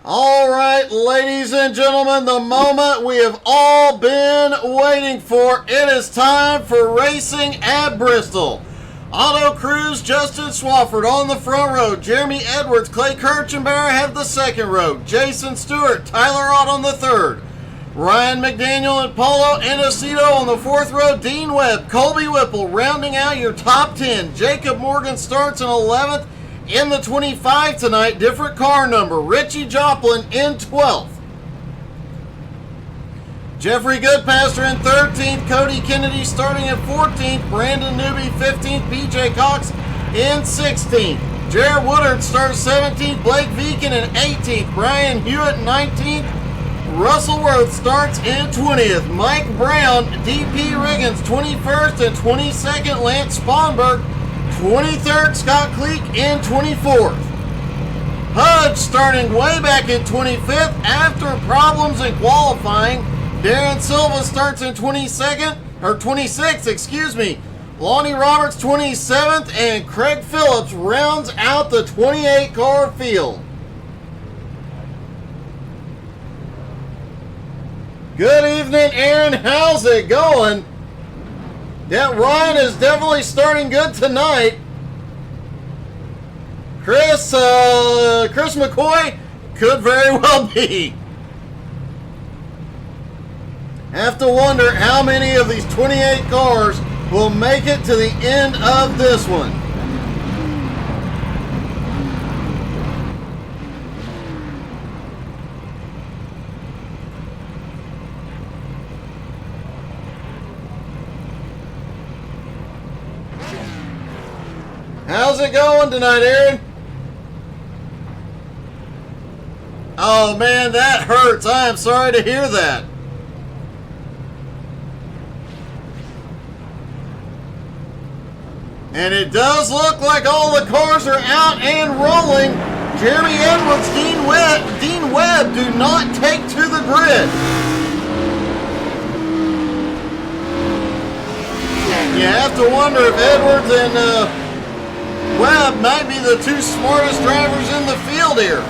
All right, ladies and gentlemen, the moment we have all been waiting for. It is time for racing at Bristol. Otto Cruz, Justin Swafford on the front row. Jeremy Edwards, Clay Kirchenbauer have the second row. Jason Stewart, Tyler Ott on the third. Ryan McDaniel and Paulo Anacito on the fourth row. Dean Webb, Colby Whipple rounding out your top 10. Jacob Morgan starts in 11th. In the 25 tonight, different car number. Richie Joplin in 12th. Jeffrey Goodpaster in 13th. Cody Kennedy starting at 14th. Brandon Newby 15th. PJ Cox in 16th. Jared Woodard starts 17th. Blake Veakin in 18th. Brian Hewitt 19th. Russell Worth starts in 20th. Mike Brown, DP Riggins 21st and 22nd. Lance Sponberg 23rd, Scott Cleek in 24th. Hudge starting way back in 25th after problems in qualifying. Darren Silva starts in 26th, excuse me. Lonnie Roberts 27th, and Craig Phillips rounds out the 28 car field. Good evening, Aaron. How's it going? Yeah, Ryan is definitely starting good tonight. Chris McCoy could very well be. Have to wonder how many of these 28 cars will make it to the end of this one. How's it going tonight, Aaron? Oh man, that hurts. I am sorry to hear that. And it does look like all the cars are out and rolling. Jeremy Edwards, Dean Webb do not take to the grid. You have to wonder if Edwards and Webb might be the two smartest drivers in the field here.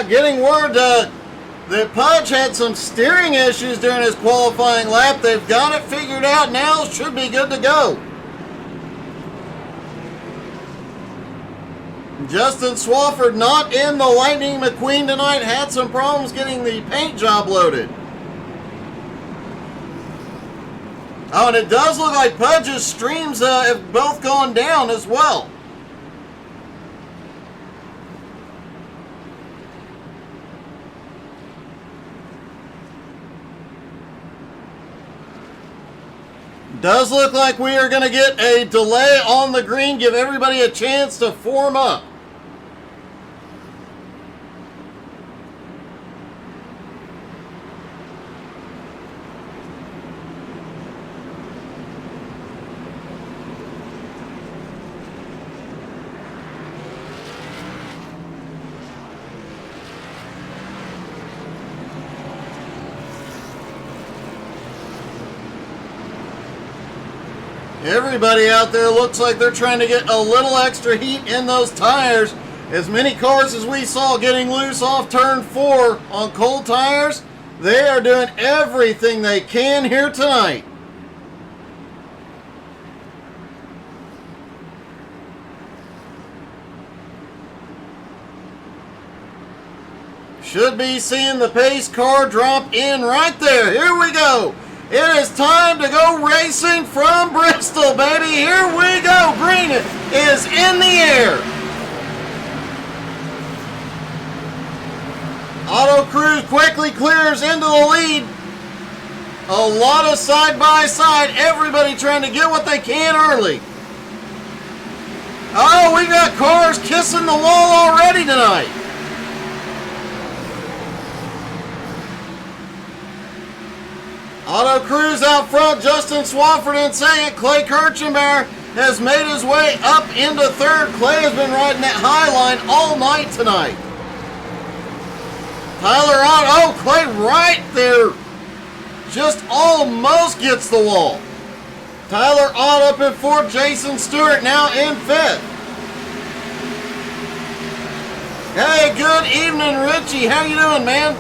Getting word that Pudge had some steering issues during his qualifying lap. They've got it figured out now. Should be good to go. Justin Swafford not in the Lightning McQueen tonight. Had some problems getting the paint job loaded. Oh, and it does look like Pudge's streams have both gone down as well. Does look like we are going to get a delay on the green, give everybody a chance to form up. Everybody out there looks like they're trying to get a little extra heat in those tires. As many cars as we saw getting loose off turn 4 on cold tires, they are doing everything they can here tonight. Should be seeing the pace car drop in right there. Here we go. It is time to go racing from Bristol, baby. Here we go. Green is in the air. Otto Cruz quickly clears into the lead. A lot of side-by-side. Everybody trying to get what they can early. Oh, we got cars kissing the wall already tonight. Otto Cruz out front, Justin Swafford in second, Clay Kirchenbauer has made his way up into third. Clay has been riding that high line all night tonight. Tyler on. Oh, Clay right there. Just almost gets the wall. Tyler Ott up in fourth. Jason Stewart now in fifth. Hey, good evening, Richie. How you doing, man?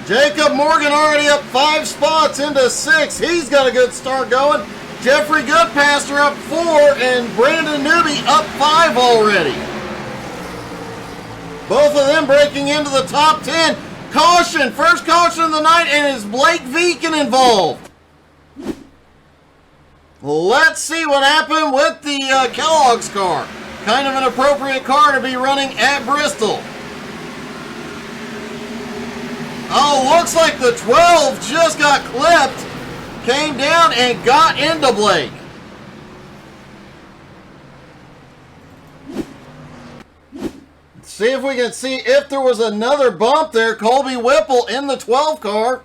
Jacob Morgan already up 5 spots into 6. He's got a good start going. Jeffrey Goodpaster up 4, and Brandon Newby up 5 already. Both of them breaking into the top 10. Caution, first caution of the night, and is Blake Veakin involved? Let's see what happened with the Kellogg's car. Kind of an appropriate car to be running at Bristol. Oh, looks like the 12 just got clipped, came down and got into Blake. See if we can see if there was another bump there. Colby Whipple in the 12 car.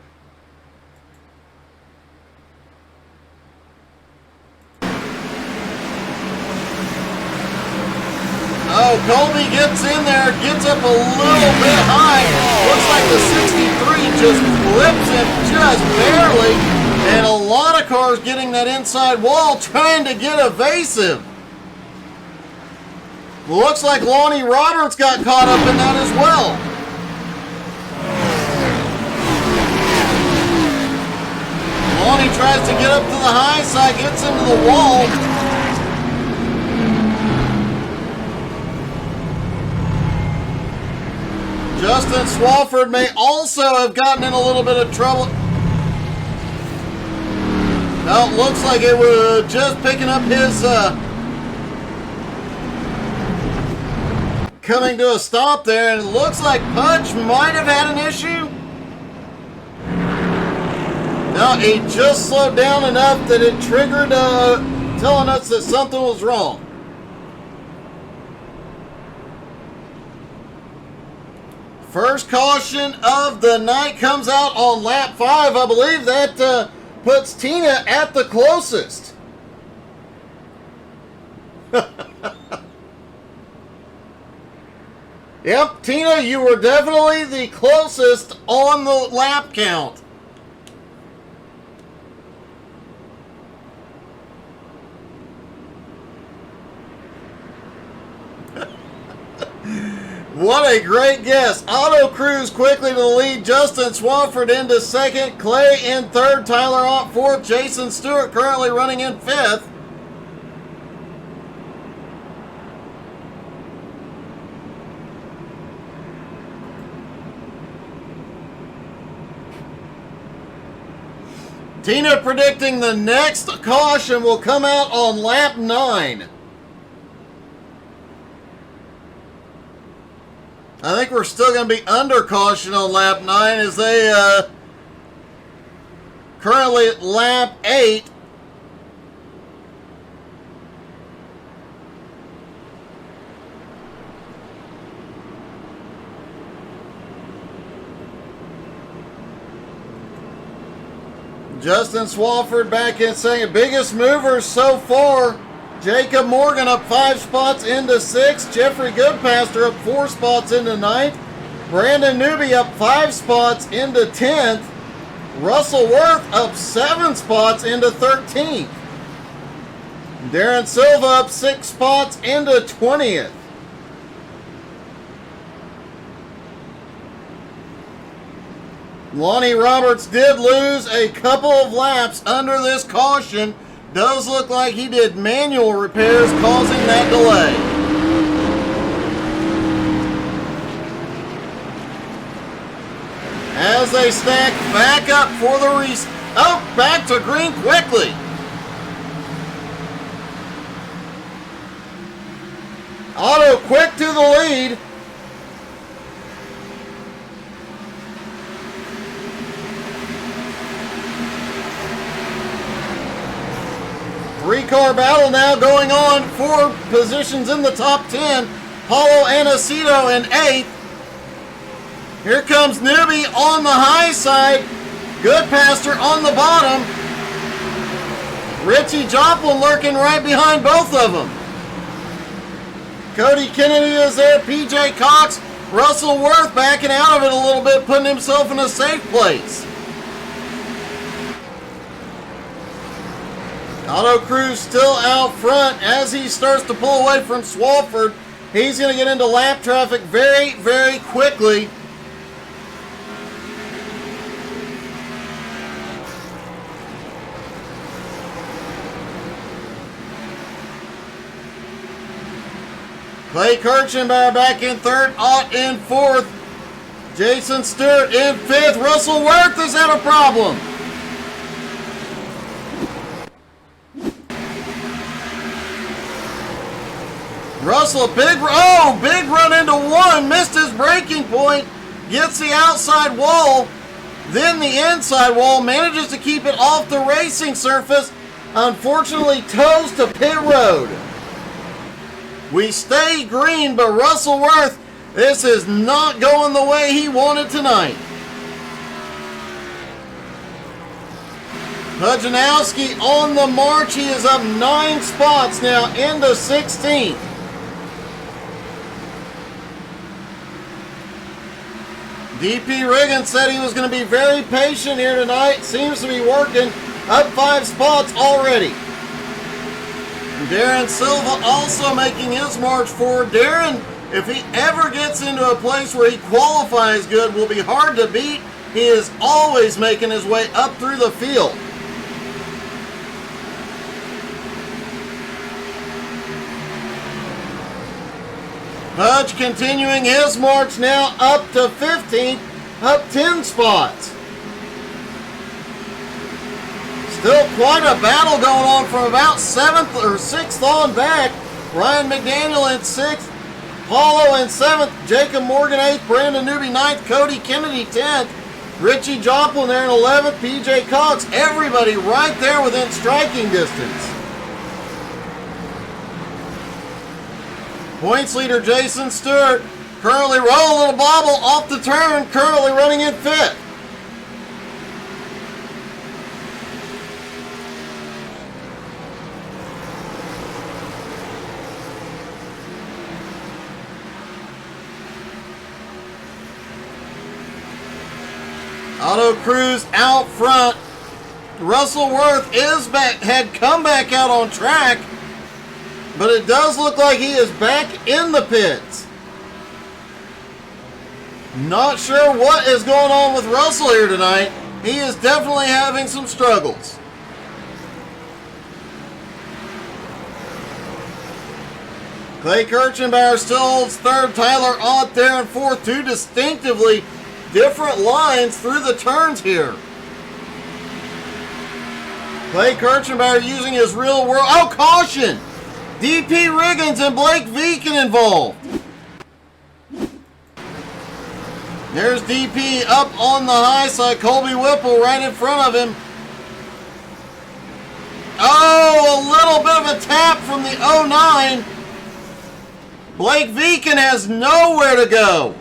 Oh, Colby gets in there, gets up a little bit high. Looks like the 63 just clips him just barely. And a lot of cars getting that inside wall trying to get evasive. Looks like Lonnie Roberts got caught up in that as well. Lonnie tries to get up to the high side, gets into the wall. Justin Swafford may also have gotten in a little bit of trouble. No, it looks like it was just picking up his coming to a stop there, and it looks like Pudge might have had an issue. No, he just slowed down enough that it triggered telling us that something was wrong. First caution of the night comes out on lap 5. I believe that puts Tina at the closest. Yep, Tina, you were definitely the closest on the lap count. What a great guess. Auto Cruz quickly to the lead. Justin Swafford into second. Clay in third. Tyler Ott fourth. Jason Stewart currently running in fifth. Tina predicting the next caution will come out on lap 9. I think we're still going to be under caution on lap 9 as they currently at lap 8. Justin Swafford back in second. Biggest movers so far. Jacob Morgan up 5 spots into 6th. Jeffrey Goodpaster up 4 spots into 9th. Brandon Newby up 5 spots into 10th. Russell Worth up 7 spots into 13th. Darren Silva up 6 spots into 20th. Lonnie Roberts did lose a couple of laps under this caution. Does look like he did manual repairs causing that delay. As they stack back up for the race. Oh, back to green quickly. Otto quick to the lead. Three-car battle now going on for positions in the top 10. Paulo Anacito in 8th. Here comes Newby on the high side. Goodpaster on the bottom. Richie Joplin lurking right behind both of them. Cody Kennedy is there. PJ Cox, Russell Worth backing out of it a little bit, putting himself in a safe place. Auto Cruz still out front as he starts to pull away from Swafford. He's going to get into lap traffic very, very quickly. Clay Kirchenbauer back in third, Ott in fourth. Jason Stewart in fifth. Russell Worth has had a problem. Russell, big run into one, missed his braking point, gets the outside wall, then the inside wall, manages to keep it off the racing surface, unfortunately toes to pit road. We stay green, but Russell Worth, this is not going the way he wanted tonight. Nowski on the march, he is up 9 spots now into 16th. DP Riggins said he was going to be very patient here tonight. Seems to be working. Up 5 spots already. Darren Silva also making his march forward. Darren, if he ever gets into a place where he qualifies good, will be hard to beat. He is always making his way up through the field. Pudge continuing his march now up to 15th, up 10 spots. Still quite a battle going on from about 7th or 6th on back. Ryan McDaniel in 6th, Paulo in 7th, Jacob Morgan 8th, Brandon Newby 9th, Cody Kennedy 10th, Richie Joplin there in 11th, PJ Cox, everybody right there within striking distance. Points leader Jason Stewart currently rolling a little bobble off the turn, currently running in 5th. Auto Cruz out front. Russell Worth is back, had come back out on track, but it does look like he is back in the pits. Not sure what is going on with Russell here tonight. He is definitely having some struggles. Clay Kirchenbauer still holds third. Tyler Ott there in fourth. Two distinctively different lines through the turns here. Clay Kirchenbauer using his real world. Oh, caution! DP Riggins and Blake Veecken involved. There's DP up on the high side. Colby Whipple right in front of him. Oh, a little bit of a tap from the 09. Blake Veecken has nowhere to go.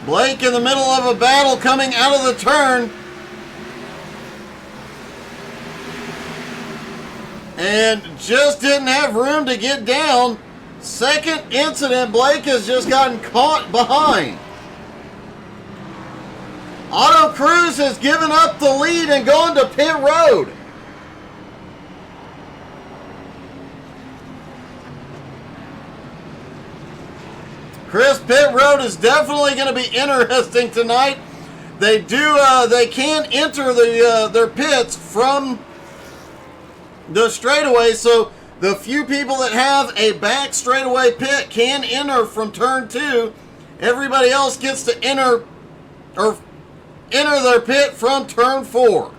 Blake in the middle of a battle coming out of the turn. And just didn't have room to get down. Second incident, Blake has just gotten caught behind. Auto Cruz has given up the lead and gone to pit road. Chris, pit road is definitely going to be interesting tonight. They can enter their pits from the straightaway, so the few people that have a back straightaway pit can enter from turn 2. Everybody else gets to enter their pit from turn 4.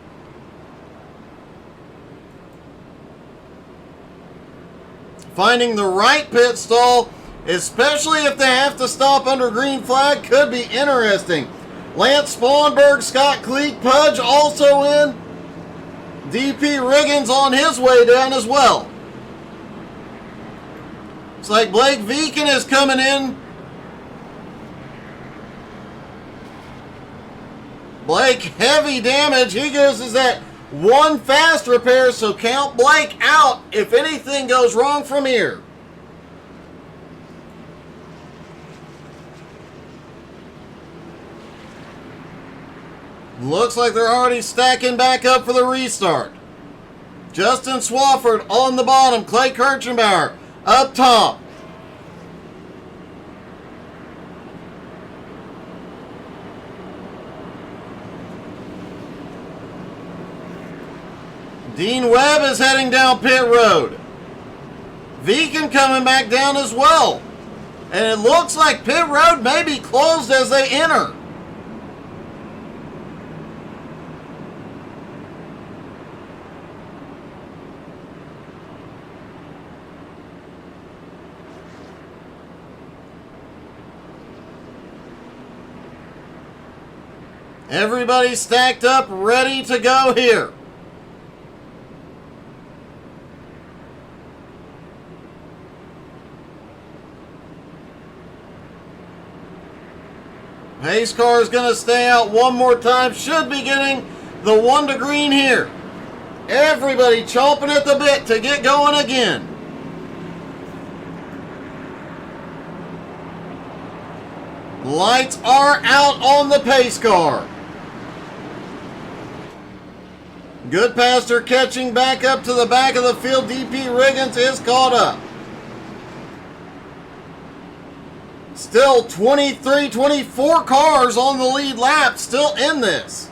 Finding the right pit stall, especially if they have to stop under green flag, could be interesting. Lance Spawnberg, Scott Cleek, Pudge also in. DP Riggins on his way down as well. It's like Blake Veecken is coming in. Blake, heavy damage. He uses that one fast repair, so count Blake out if anything goes wrong from here. Looks like they're already stacking back up for the restart. Justin Swafford on the bottom. Clay Kirchenbauer up top. Dean Webb is heading down pit road. Viken coming back down as well. And it looks like pit road may be closed as they enter. Everybody stacked up, ready to go here. Pace car is going to stay out one more time. Should be getting the 1 to green here. Everybody chomping at the bit to get going again. Lights are out on the pace car. Goodpaster catching back up to the back of the field. DP Riggins is caught up. Still 23, 24 cars on the lead lap, still in this.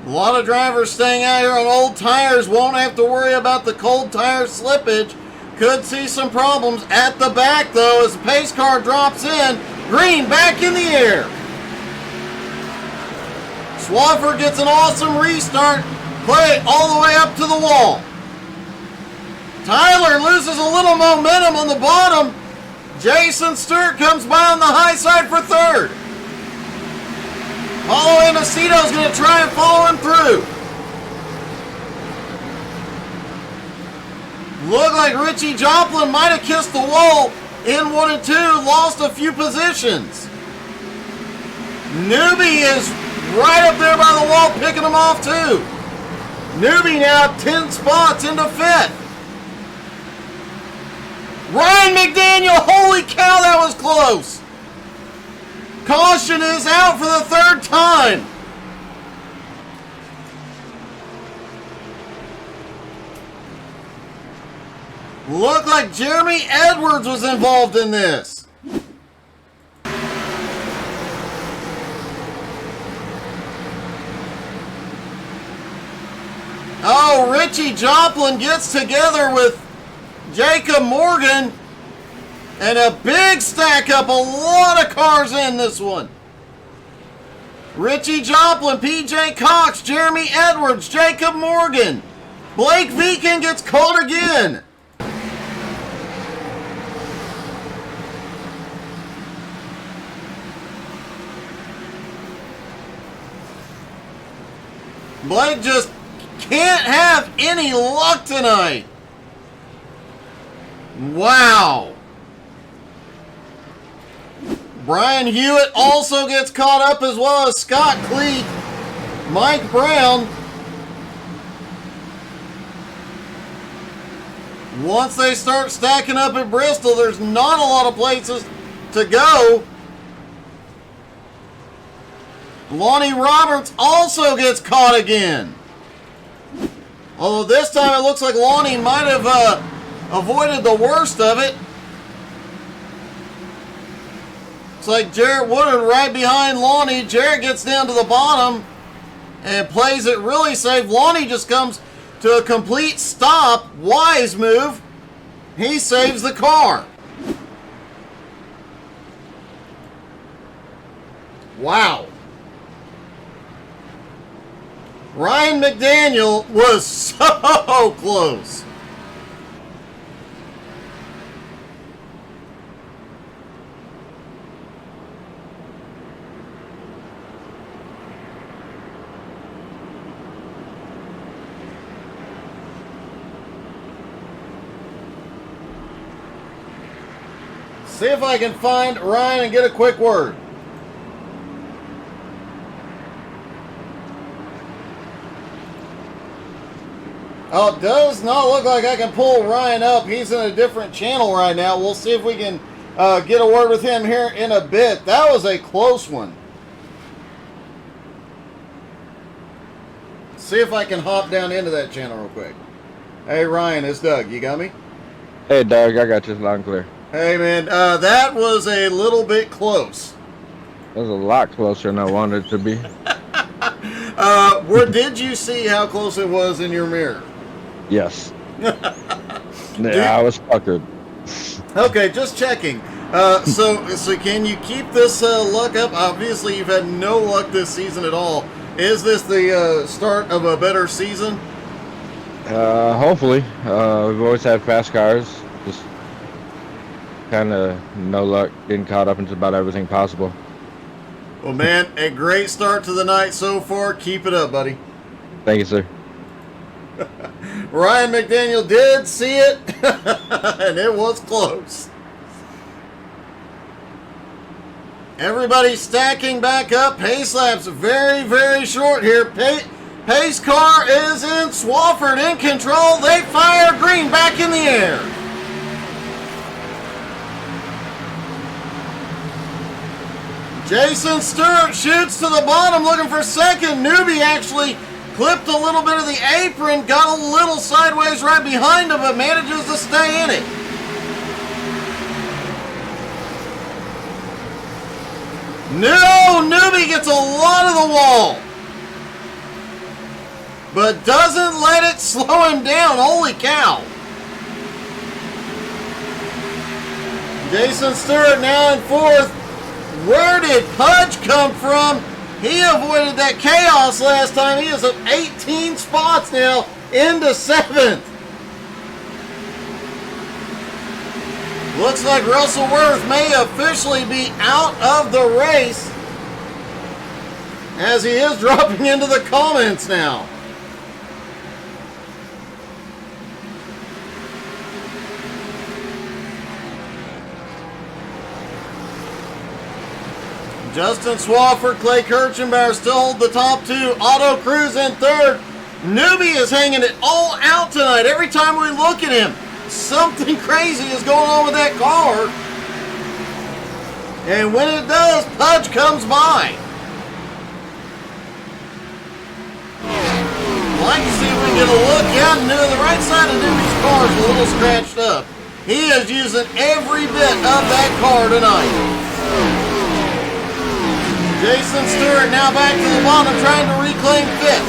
A lot of drivers staying out here on old tires. Won't have to worry about the cold tire slippage. Could see some problems at the back, though, as the pace car drops in. Green back in the air. Swafford gets an awesome restart. Play it all the way up to the wall. Tyler loses a little momentum on the bottom. Jason Stewart comes by on the high side for third. Paulo Amosito is going to try and follow him through. Looked like Richie Joplin might have kissed the wall in 1 and 2, lost a few positions. Newbie is right up there by the wall, picking him off too. Newbie now 10 spots into 5th. Ryan McDaniel, holy cow, that was close. Caution is out for the 3rd time. Looked like Jeremy Edwards was involved in this. Oh, Richie Joplin gets together with Jacob Morgan. And a big stack up, a lot of cars in this one. Richie Joplin, PJ Cox, Jeremy Edwards, Jacob Morgan. Blake Viken gets caught again. Blake just can't have any luck tonight. Wow. Brian Hewitt also gets caught up, as well as Scott Cleek, Mike Brown. Once they start stacking up at Bristol, there's not a lot of places to go. Lonnie Roberts also gets caught again. Although this time it looks like Lonnie might have avoided the worst of it. It's like Jarrett Woodard right behind Lonnie. Jarrett gets down to the bottom and plays it really safe. Lonnie just comes to a complete stop. Wise move. He saves the car. Wow. Ryan McDaniel was so close. See if I can find Ryan and get a quick word. Oh, it does not look like I can pull Ryan up. He's in a different channel right now. We'll see if we can get a word with him here in a bit. That was a close one. See if I can hop down into that channel real quick. Hey, Ryan, it's Doug. You got me? Hey, Doug, I got you loud and clear. Hey, man, that was a little bit close. That was a lot closer than I wanted it to be. Where did you see how close it was in your mirror? Yes. Yeah, I was puckered. Okay, just checking. So can you keep this luck up? Obviously, you've had no luck this season at all. Is this the start of a better season? Hopefully. We've always had fast cars. Just kind of no luck getting caught up into about everything possible. Well, man, a great start to the night so far. Keep it up, buddy. Thank you, sir. Ryan McDaniel did see it, and it was close. Everybody stacking back up. Pace laps very, very short here. Pace car is in Swafford in control. They fire green back in the air. Jason Stewart shoots to the bottom looking for second. Newbie actually clipped a little bit of the apron, got a little sideways right behind him, but manages to stay in it. No, Newbie gets a lot of the wall, but doesn't let it slow him down. Holy cow. Jason Stewart now in fourth. Where did Pudge come from? He avoided that chaos last time. He is up 18 spots now into 7th. Looks like Russell Worth may officially be out of the race as he is dropping into the comments now. Justin Swafford, Clay Kirchenbauer still hold the top two. Otto Cruz in third. Newbie is hanging it all out tonight. Every time we look at him, something crazy is going on with that car. And when it does, Pudge comes by. I'd like to see if we can get a look. Yeah, the right side of Newbie's car is a little scratched up. He is using every bit of that car tonight. Jason Stewart now back to the bottom trying to reclaim fifth.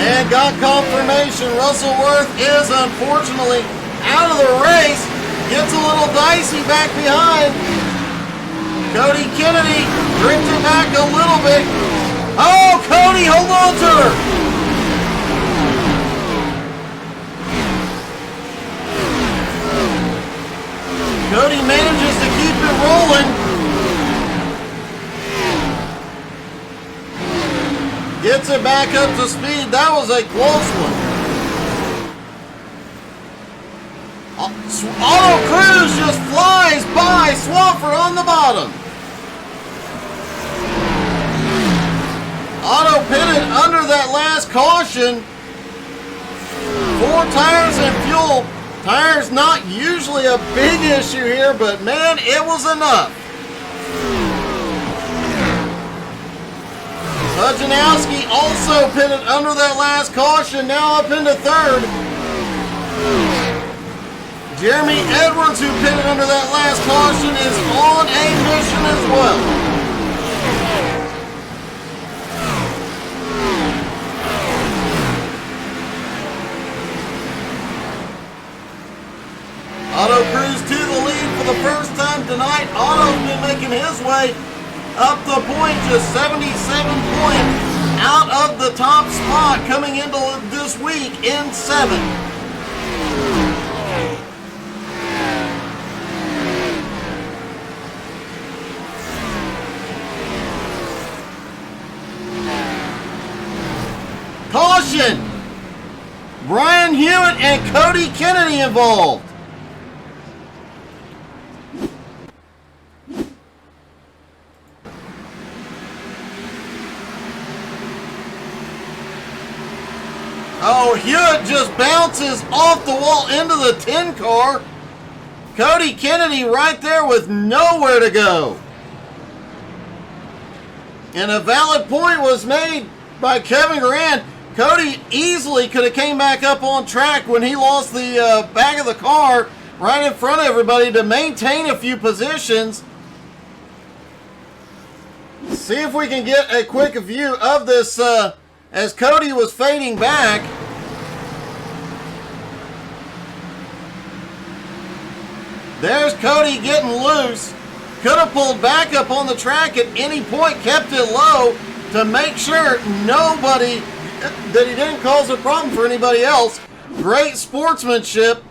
And got confirmation. Russell Worth is unfortunately out of the race. Gets a little dicey back behind. Cody Kennedy brings it back a little bit. Oh, Cody, hold on to her. Cody manages to keep it rolling. Gets it back up to speed. That was a close one. Otto Cruz just flies by Swafford on the bottom. Otto pitted under that last caution. 4 tires and fuel. Tires not usually a big issue here, but man, it was enough. Nowski also pitted under that last caution, now up into third. Jeremy Edwards, who pitted under that last caution, is on a mission as well. Otto Cruz to the lead for the first time tonight. Otto's been making his way up the point, just 77 points out of the top spot coming into this week in 7th. Caution! Brian Hewitt and Cody Kennedy involved. Oh, Hewitt just bounces off the wall into the 10 car. Cody Kennedy right there with nowhere to go. And a valid point was made by Kevin Grant. Cody easily could have came back up on track when he lost the back of the car right in front of everybody to maintain a few positions. See if we can get a quick view of this as Cody was fading back. There's Cody getting loose. Could have pulled back up on the track at any point, kept it low to make sure nobody, that he didn't cause a problem for anybody else. Great sportsmanship,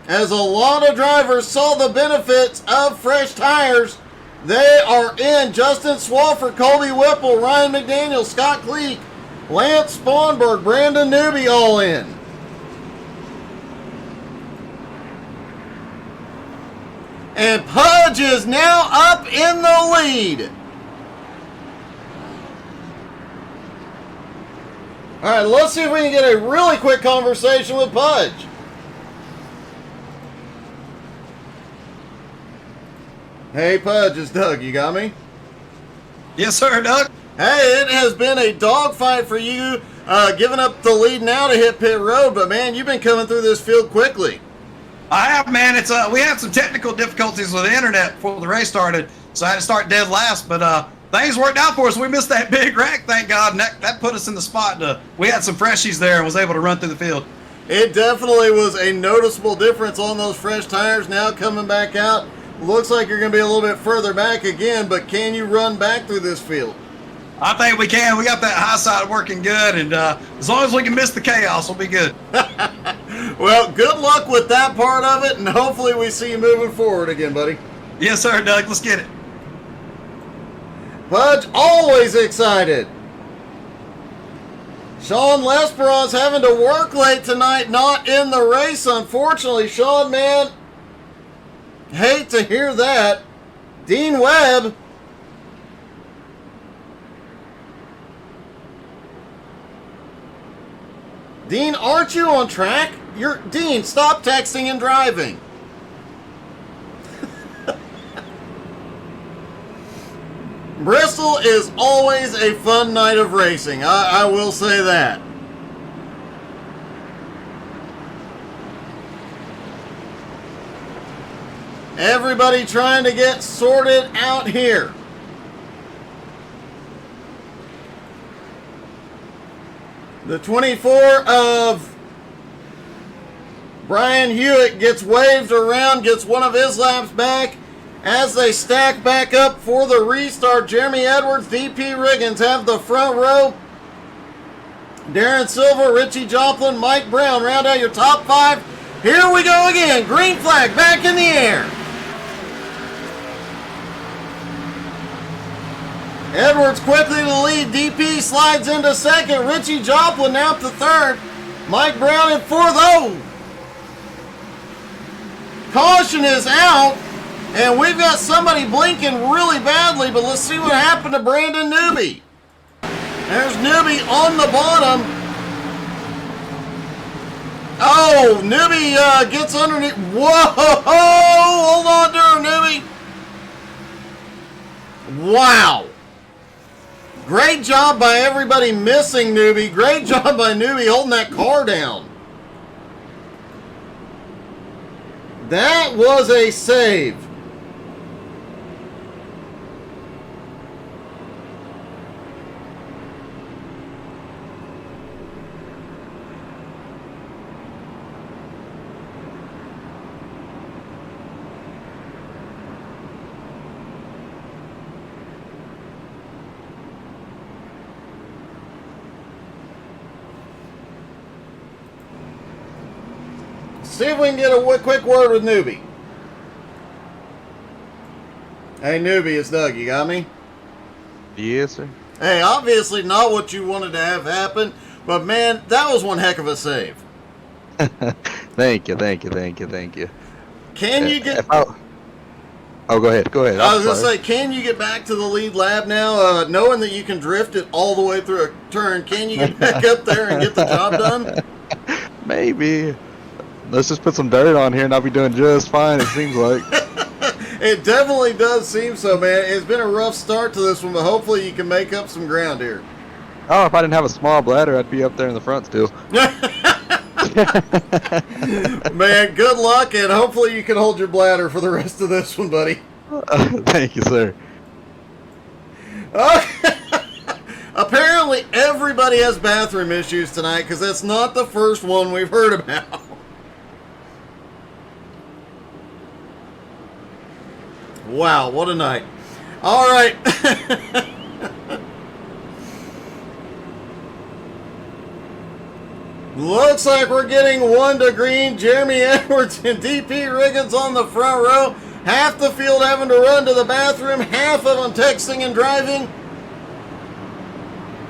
as a lot of drivers saw the benefits of fresh tires. They are in. Justin Swafford, Colby Whipple, Ryan McDaniel, Scott Cleek, Lance Sponberg, Brandon Newby all in. And Pudge is now up in the lead. All right, let's see if we can get a really quick conversation with Pudge. Hey, Pudge, it's Doug. You got me? Yes, sir, Doug. Hey, it has been a dogfight for you, giving up the lead now to hit pit road, but man, you've been coming through this field quickly. I have, man. It's we had some technical difficulties with the internet before the race started, so I had to start dead last. But things worked out for us. We missed that big wreck, thank God, and that put us in the spot. We had some freshies there and was able to run through the field. It definitely was a noticeable difference on those fresh tires. Now coming back out, looks like you're going to be a little bit further back again. But can you run back through this field? I think we can. We got that high side working good, and as long as we can miss the chaos, we'll be good. Well, good luck with that part of it, and hopefully we see you moving forward again, buddy. Yes, sir, Doug. Let's get it. Pudge, always excited. Sean Lesperon's having to work late tonight, not in the race, unfortunately. Sean, man, hate to hear that. Dean Webb. Dean, aren't you on track? Dean, stop texting and driving. Bristol is always a fun night of racing. I will say that. Everybody trying to get sorted out here. The 24 of Brian Hewitt gets waved around, gets one of his laps back. As they stack back up for the restart, Jeremy Edwards, DP Riggins have the front row. Darren Silva, Richie Joplin, Mike Brown round out your top five. Here we go again. Green flag back in the air. Edwards quickly to the lead. DP slides into second. Richie Joplin out to third. Mike Brown in fourth. Oh! Caution is out. And we've got somebody blinking really badly, but let's see what happened to Brandon Newby. There's Newby on the bottom. Oh, Newby gets underneath. Whoa! Hold on to her, Newby. Wow. Great job by everybody missing Newby. Great job by Newby holding that car down. That was a save. See if we can get a quick word with Newby. Hey, Newby, it's Doug. You got me? Yes, sir. Hey, obviously not what you wanted to have happen. But man, that was one heck of a save. Thank you. Can you get... Oh, go ahead. I was going to say, can you get back to the lead lap now, knowing that you can drift it all the way through a turn? Can you get back up there and get the job done? Maybe. Let's just put some dirt on here and I'll be doing just fine, it seems like. It definitely does seem so, man. It's been a rough start to this one, but hopefully you can make up some ground here. Oh, if I didn't have a small bladder, I'd be up there in the front still. Man, good luck, and hopefully you can hold your bladder for the rest of this one, buddy. Thank you, sir. Apparently everybody has bathroom issues tonight, because that's not the first one we've heard about. Wow, what a night. All right. Looks like we're getting one to green. Jeremy Edwards and DP Riggins on the front row. Half the field having to run to the bathroom. Half of them texting and driving.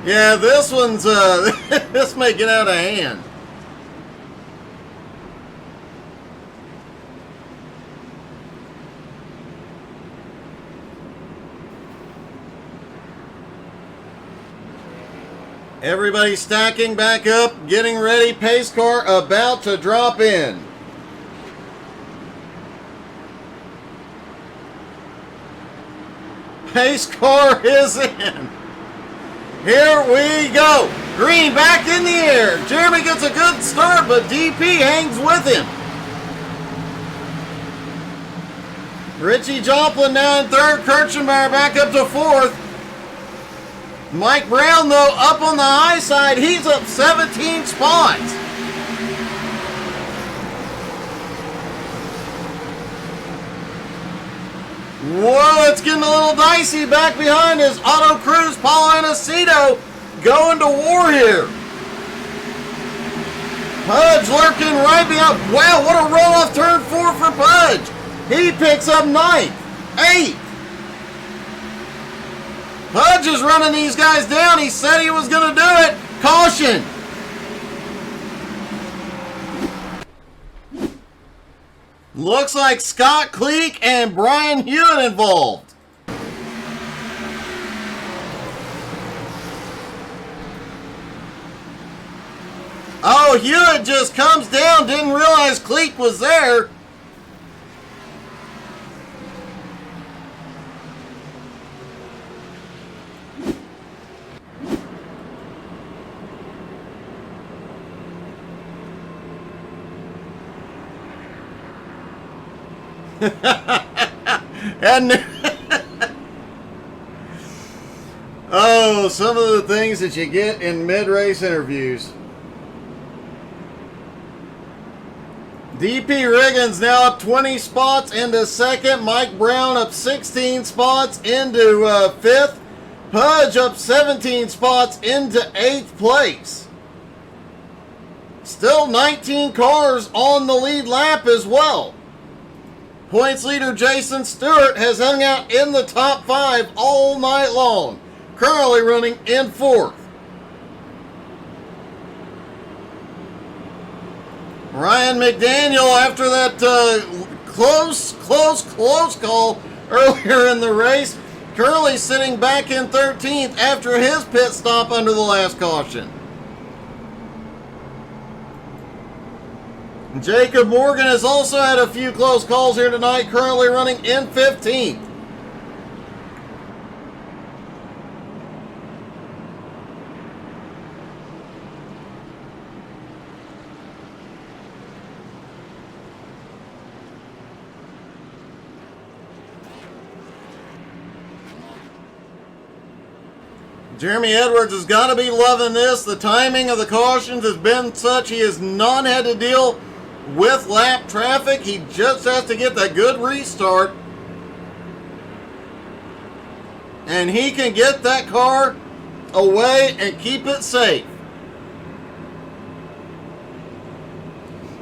Yeah, this one's, this may get out of hand. Everybody stacking back up, getting ready. Pace car about to drop in. Pace car is in. Here we go. Green back in the air. Jeremy gets a good start, but DP hangs with him. Richie Joplin now in third. Kirchenbauer back up to fourth. Mike Brown, though, up on the high side. He's up 17 spots. Whoa, it's getting a little dicey. Back behind is Otto Cruz, Paul Anacito going to war here. Pudge lurking right behind. Wow, what a roll-off turn 4 for Pudge. He picks up 9th, 8th. Pudge is running these guys down. He said he was going to do it. Caution. Looks like Scott Cleek and Brian Hewitt involved. Oh, Hewitt just comes down. Didn't realize Cleek was there. And oh, some of the things that you get in mid-race interviews. DP Riggins now up 20 spots into second. Mike Brown up 16 spots into fifth. Pudge up 17 spots into 8th place. Still 19 cars on the lead lap as well. Points leader Jason Stewart has hung out in the top 5 all night long. Currently running in 4th. Ryan McDaniel, after that close call earlier in the race, currently sitting back in 13th after his pit stop under the last caution. Jacob Morgan has also had a few close calls here tonight, currently running in 15th. Jeremy Edwards has got to be loving this. The timing of the cautions has been such he has not had to deal with lap traffic. He just has to get that good restart, and he can get that car away and keep it safe.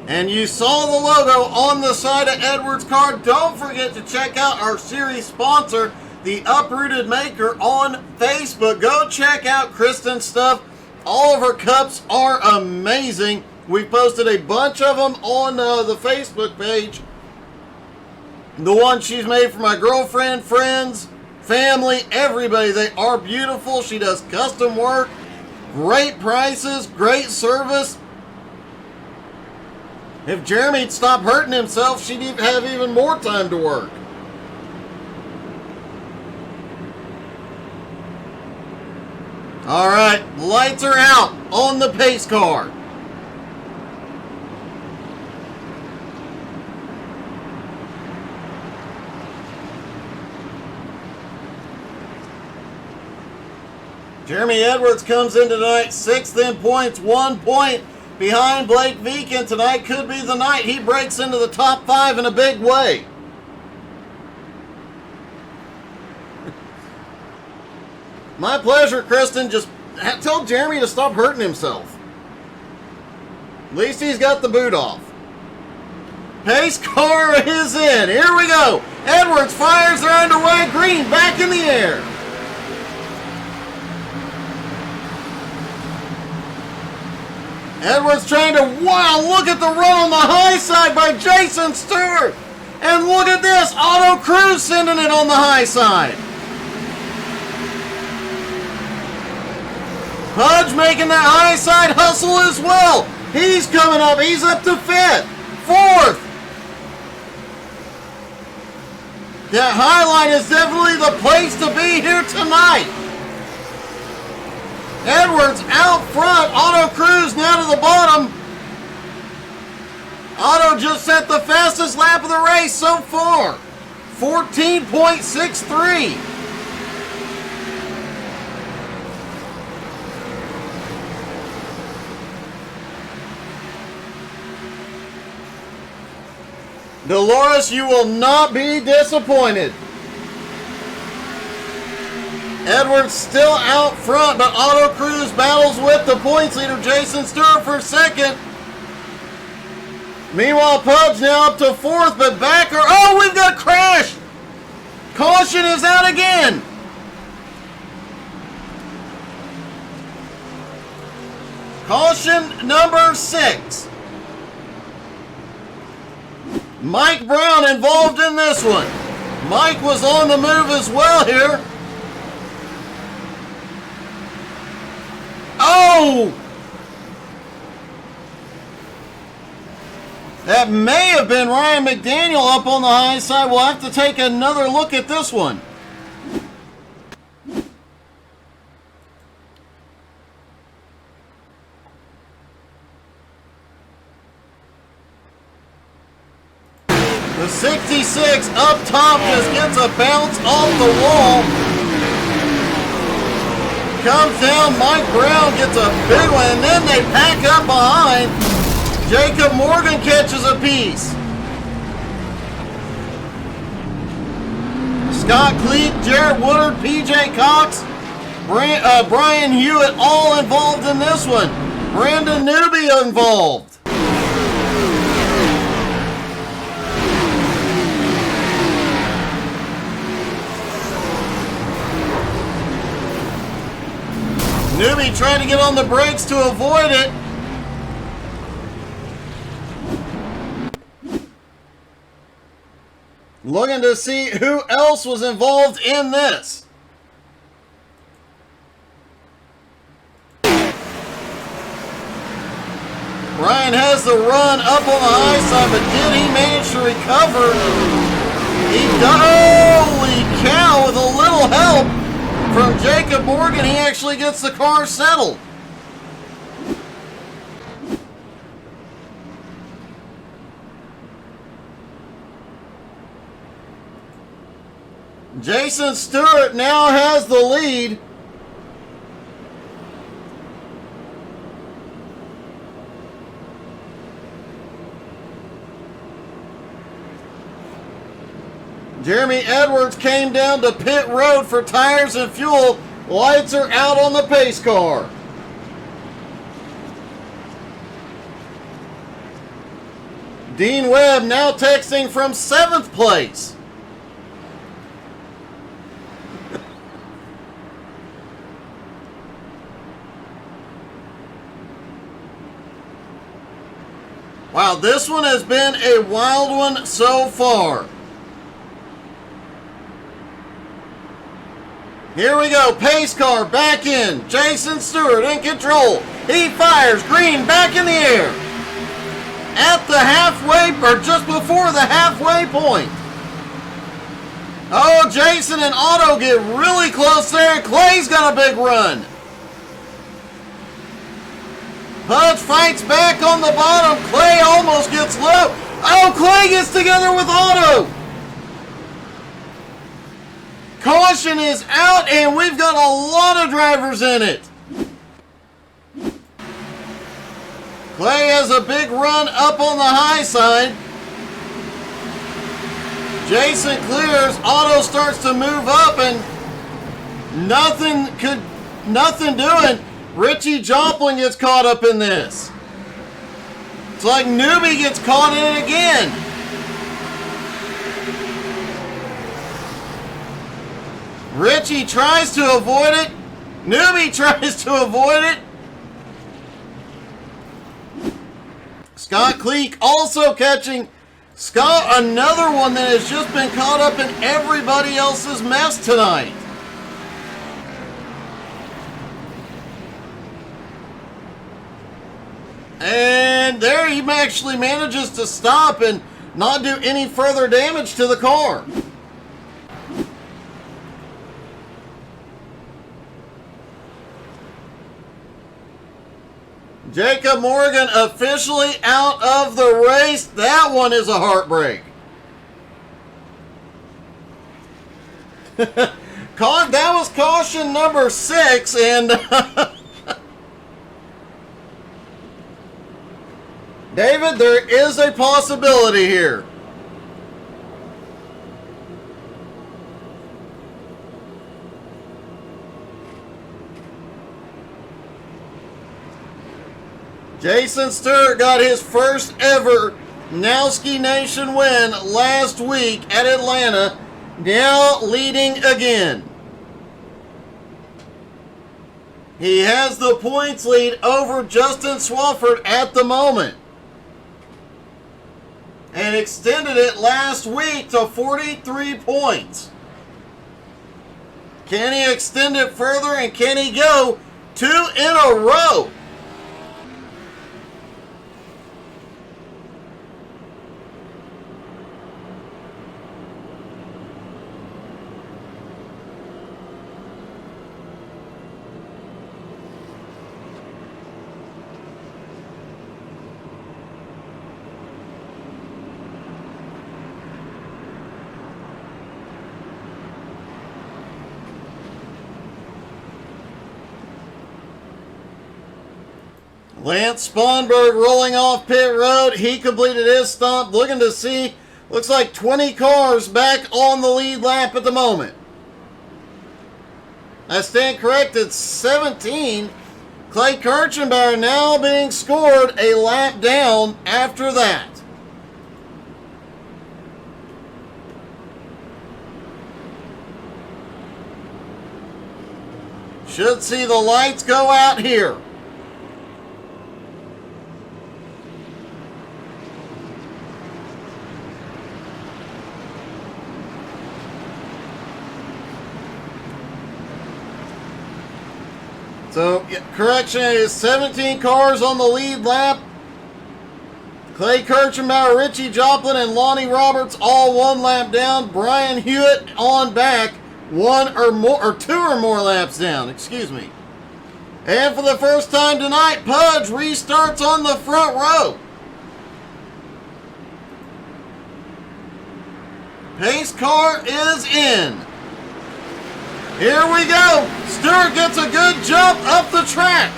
And you saw the logo on the side of Edwards' car. Don't forget to check out our series sponsor, The Uprooted Maker, on Facebook. Go check out Kristen's stuff All of her cups are amazing. We've posted a bunch of them on the Facebook page. The one she's made for my girlfriend, friends, family, everybody. They are beautiful. She does custom work. Great prices, great service. If Jeremy'd stop hurting himself, she'd have even more time to work. All right, lights are out on the pace car. Jeremy Edwards comes in tonight, 6th in points, 1 point behind Blake Viken. Tonight could be the night he breaks into the top 5 in a big way. My pleasure, Kristen. Just tell Jeremy to stop hurting himself. At least he's got the boot off. Pace car is in. Here we go. Edwards fires. They're underway. Green back in the air. Edwards trying to, wow, look at the run on the high side by Jason Stewart. And look at this, Auto Cruz sending it on the high side. Pudge making that high side hustle as well. He's coming up, he's up to 5th, 4th. That high line is definitely the place to be here tonight. Edwards out front. Auto Cruz now to the bottom. Auto just set the fastest lap of the race so far. 14.63. Dolores, you will not be disappointed. Edwards still out front, but Auto Cruz battles with the points leader, Jason Stewart, for 2nd. Meanwhile, Pudge now up to 4th, but Backer, oh, we've got a crash! Caution is out again! Caution number 6. Mike Brown involved in this one. Mike was on the move as well here. Oh! That may have been Ryan McDaniel up on the high side. We'll have to take another look at this one. The 66 up top just gets a bounce off the wall. Comes down, Mike Brown gets a big one, and then they pack up behind. Jacob Morgan catches a piece. Scott Cleet, Jarrett Woodard, PJ Cox, Brian Hewitt all involved in this one. Brandon Newby involved. Newby trying to get on the brakes to avoid it. Looking to see who else was involved in this. Ryan has the run up on the high side, but did he manage to recover? He does. Holy cow, with a little help from Jacob Morgan, he actually gets the car settled. Jason Stewart now has the lead. Jeremy Edwards came down to pit road for tires and fuel. Lights are out on the pace car. Dean Webb now texting from 7th place. Wow, this one has been a wild one so far. Here we go. Pace car back in. Jason Stewart in control. He fires. Green back in the air. At the halfway, or just before the halfway point. Oh, Jason and Otto get really close there. Clay's got a big run. Pudge fights back on the bottom. Clay almost gets low. Oh, Clay gets together with Otto. Caution is out, and we've got a lot of drivers in it. Clay has a big run up on the high side. Jason clears. Otto starts to move up, and nothing doing. Richie Joplin gets caught up in this. It's like Newbie gets caught in it again. Richie tries to avoid it. Newbie tries to avoid it. Scott Cleek also catching. Scott, another one that has just been caught up in everybody else's mess tonight. And there he actually manages to stop and not do any further damage to the car. Jacob Morgan officially out of the race. That one is a heartbreak. That was caution number 6, and David, there is a possibility here. Jason Stewart got his first ever Nowski Nation win last week at Atlanta, now leading again. He has the points lead over Justin Swafford at the moment, and extended it last week to 43 points. Can he extend it further, and can he go 2 in a row? Lance Sponberg rolling off pit road. He completed his stomp. Looking to see, looks like 20 cars back on the lead lap at the moment. I stand corrected, 17. Clay Kirchenbauer now being scored a lap down after that. Should see the lights go out here. So, correction, it is 17 cars on the lead lap. Clay Kirchenbauer, Richie Joplin, and Lonnie Roberts all 1 lap down. Brian Hewitt on back, 1 or more, or 2 or more laps down, excuse me. And for the first time tonight, Pudge restarts on the front row. Pace car is in. Here we go. Stewart gets a good jump up the track.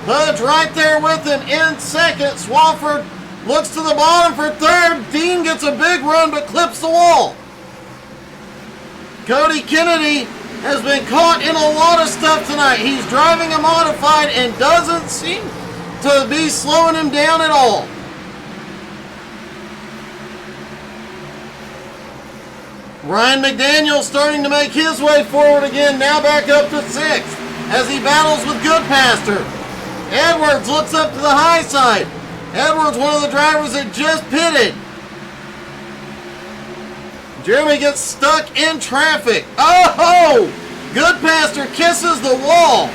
Pudge right there with him in second. Swafford looks to the bottom for third. Dean gets a big run but clips the wall. Cody Kennedy has been caught in a lot of stuff tonight. He's driving a modified and doesn't seem to be slowing him down at all. Ryan McDaniel starting to make his way forward again, now back up to 6th as he battles with Goodpaster. Edwards looks up to the high side. Edwards, one of the drivers that just pitted. Jeremy gets stuck in traffic. Oh! Goodpaster kisses the wall.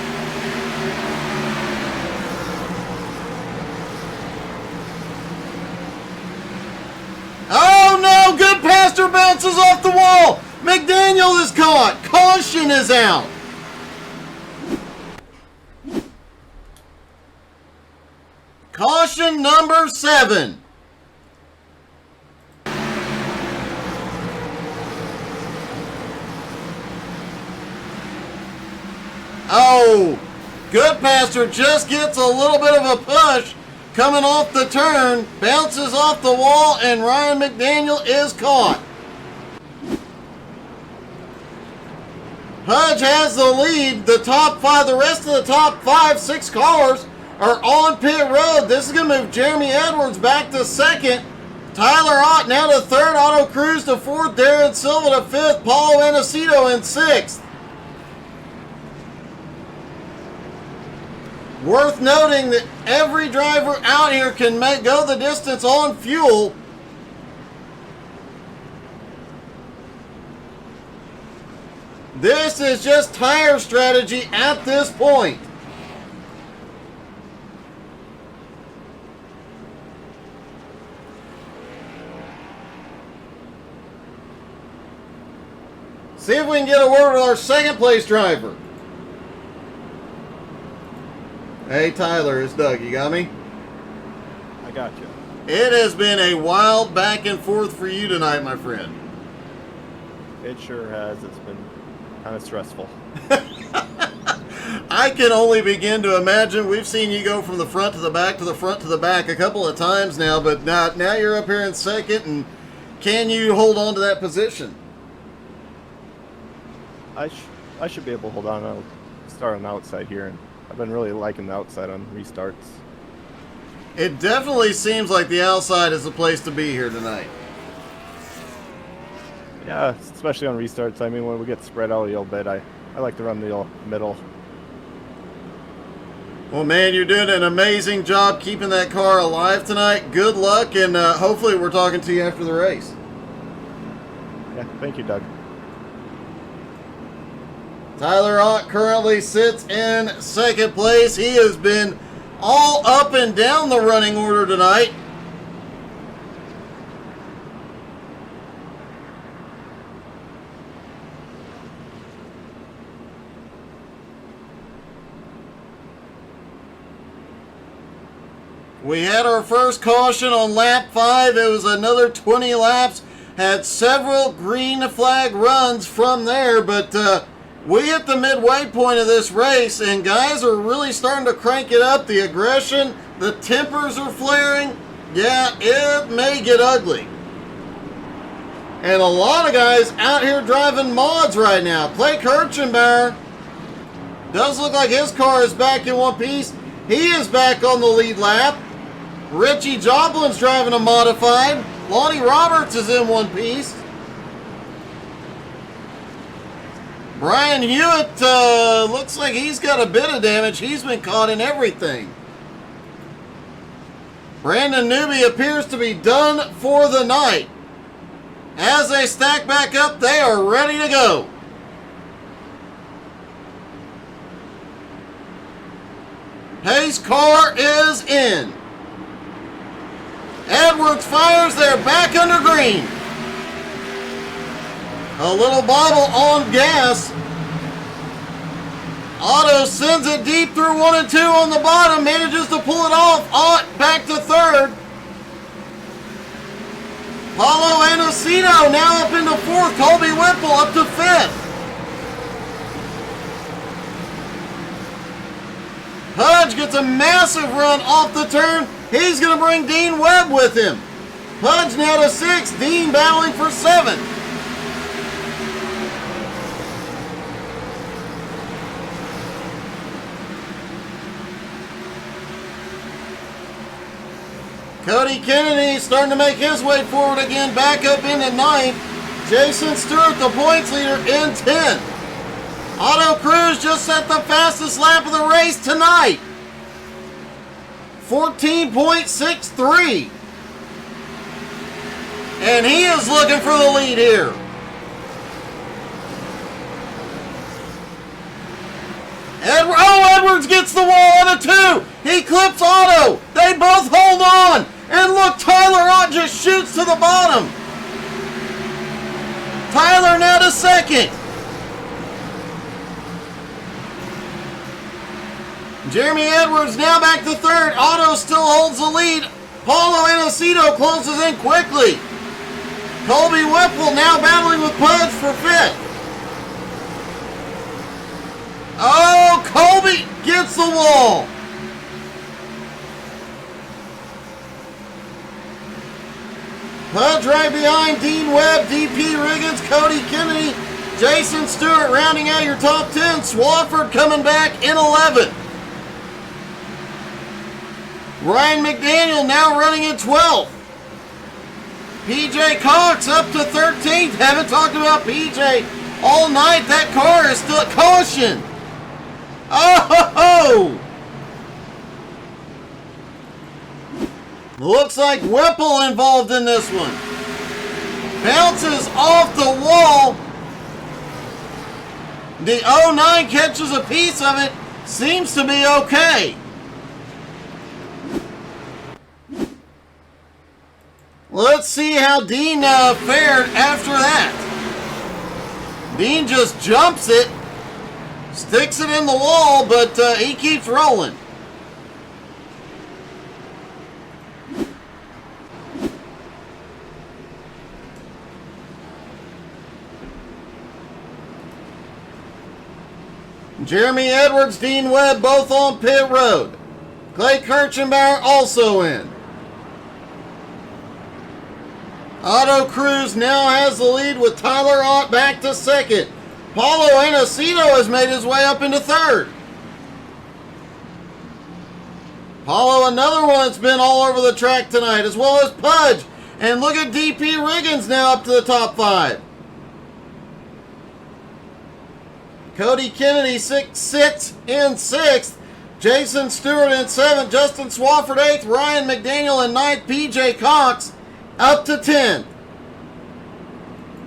Oh no! Goodpaster bounces off the wall. McDaniel is caught. Caution is out. Caution number 7. Oh, Goodpaster just gets a little bit of a push coming off the turn, bounces off the wall, and Ryan McDaniel is caught. Hudge has the lead. The rest of the top 5-6 cars are on pit road. This is going to move Jeremy Edwards back to second. Tyler Ott now to third. Otto Cruz to fourth. Darren Silva to fifth. Paulo Anacito in sixth. Worth noting that every driver out here can go the distance on fuel. This is just tire strategy at this point. See if we can get a word with our second place driver. Hey Tyler, it's Doug. You got me? I got you. It has been a wild back and forth for you tonight, my friend. It sure has. It's been kind of stressful. I can only begin to imagine. We've seen you go from the front to the back to the front to the back a couple of times now, but now you're up here in second, and can you hold on to that position? I should be able to hold on. I'll start on the outside here, and I've been really liking the outside on restarts. It definitely seems like the outside is the place to be here tonight. Yeah, especially on restarts. I mean, when we get spread out a little bit, I like to run the middle. Well, man, you're doing an amazing job keeping that car alive tonight. Good luck, and hopefully we're talking to you after the race. Yeah, thank you, Doug. Tyler Ott currently sits in second place. He has been all up and down the running order tonight. We had our first caution on lap 5. It was another 20 laps. Had several green flag runs from there, but we hit the midway point of this race, and guys are really starting to crank it up. The aggression, the tempers are flaring. Yeah, it may get ugly. And a lot of guys out here driving mods right now. Clay Kirchenbauer does look like his car is back in one piece. He is back on the lead lap. Richie Joplin's driving a modified. Lonnie Roberts is in one piece. Brian Hewitt looks like he's got a bit of damage. He's been caught in everything. Brandon Newby appears to be done for the night. As they stack back up, they are ready to go. Hayes' car is in. Edwards fires, they're back under green. A little bobble on gas. Otto sends it deep through 1 and 2 on the bottom, manages to pull it off. Ott back to third. Paulo Anacito now up into fourth. Colby Whipple up to fifth. Hudge gets a massive run off the turn. He's going to bring Dean Webb with him. Hudge now to sixth. Dean battling for seventh. Cody Kennedy starting to make his way forward again, back up into ninth. Jason Stewart, the points leader, in 10th. Otto Cruz just set the fastest lap of the race tonight. 14.63. And he is looking for the lead here. Edwards gets the wall on a 2. He clips Otto. They both hold on. And look, Tyler Ott just shoots to the bottom. Tyler now to second. Jeremy Edwards now back to third. Otto still holds the lead. Paulo Inesito closes in quickly. Colby Whipple now battling with Pudge for fifth. Oh, Colby gets the wall. Pudge right behind Dean Webb, DP Riggins, Cody Kennedy, Jason Stewart rounding out your top 10. Swafford coming back in 11th. Ryan McDaniel now running in 12th. PJ Cox up to 13th. Haven't talked about PJ all night. That car is still at caution. Oh! Looks like Whipple involved in this one. Bounces off the wall. The 09 catches a piece of it. Seems to be okay. Let's see how Dean fared after that. Dean just jumps it. Sticks it in the wall, but he keeps rolling. Jeremy Edwards, Dean Webb, both on pit road. Clay Kirchenbauer also in. Otto Cruz now has the lead with Tyler Ott back to second. Paulo Inesito has made his way up into third. Paulo, another one that's been all over the track tonight, as well as Pudge. And look at DP Riggins now up to the top 5. Cody Kennedy sits in 6th. Jason Stewart in 7th. Justin Swafford 8th. Ryan McDaniel in 9th. PJ Cox up to 10th.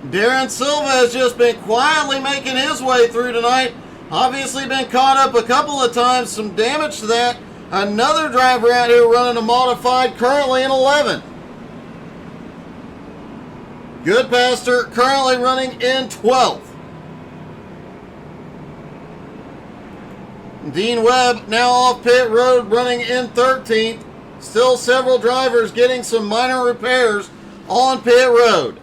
Darren Silva has just been quietly making his way through tonight. Obviously been caught up a couple of times. Some damage to that. Another driver out here running a modified, currently in 11th. Goodpaster currently running in 12th. Dean Webb now off pit road running in 13th. Still several drivers getting some minor repairs on pit road.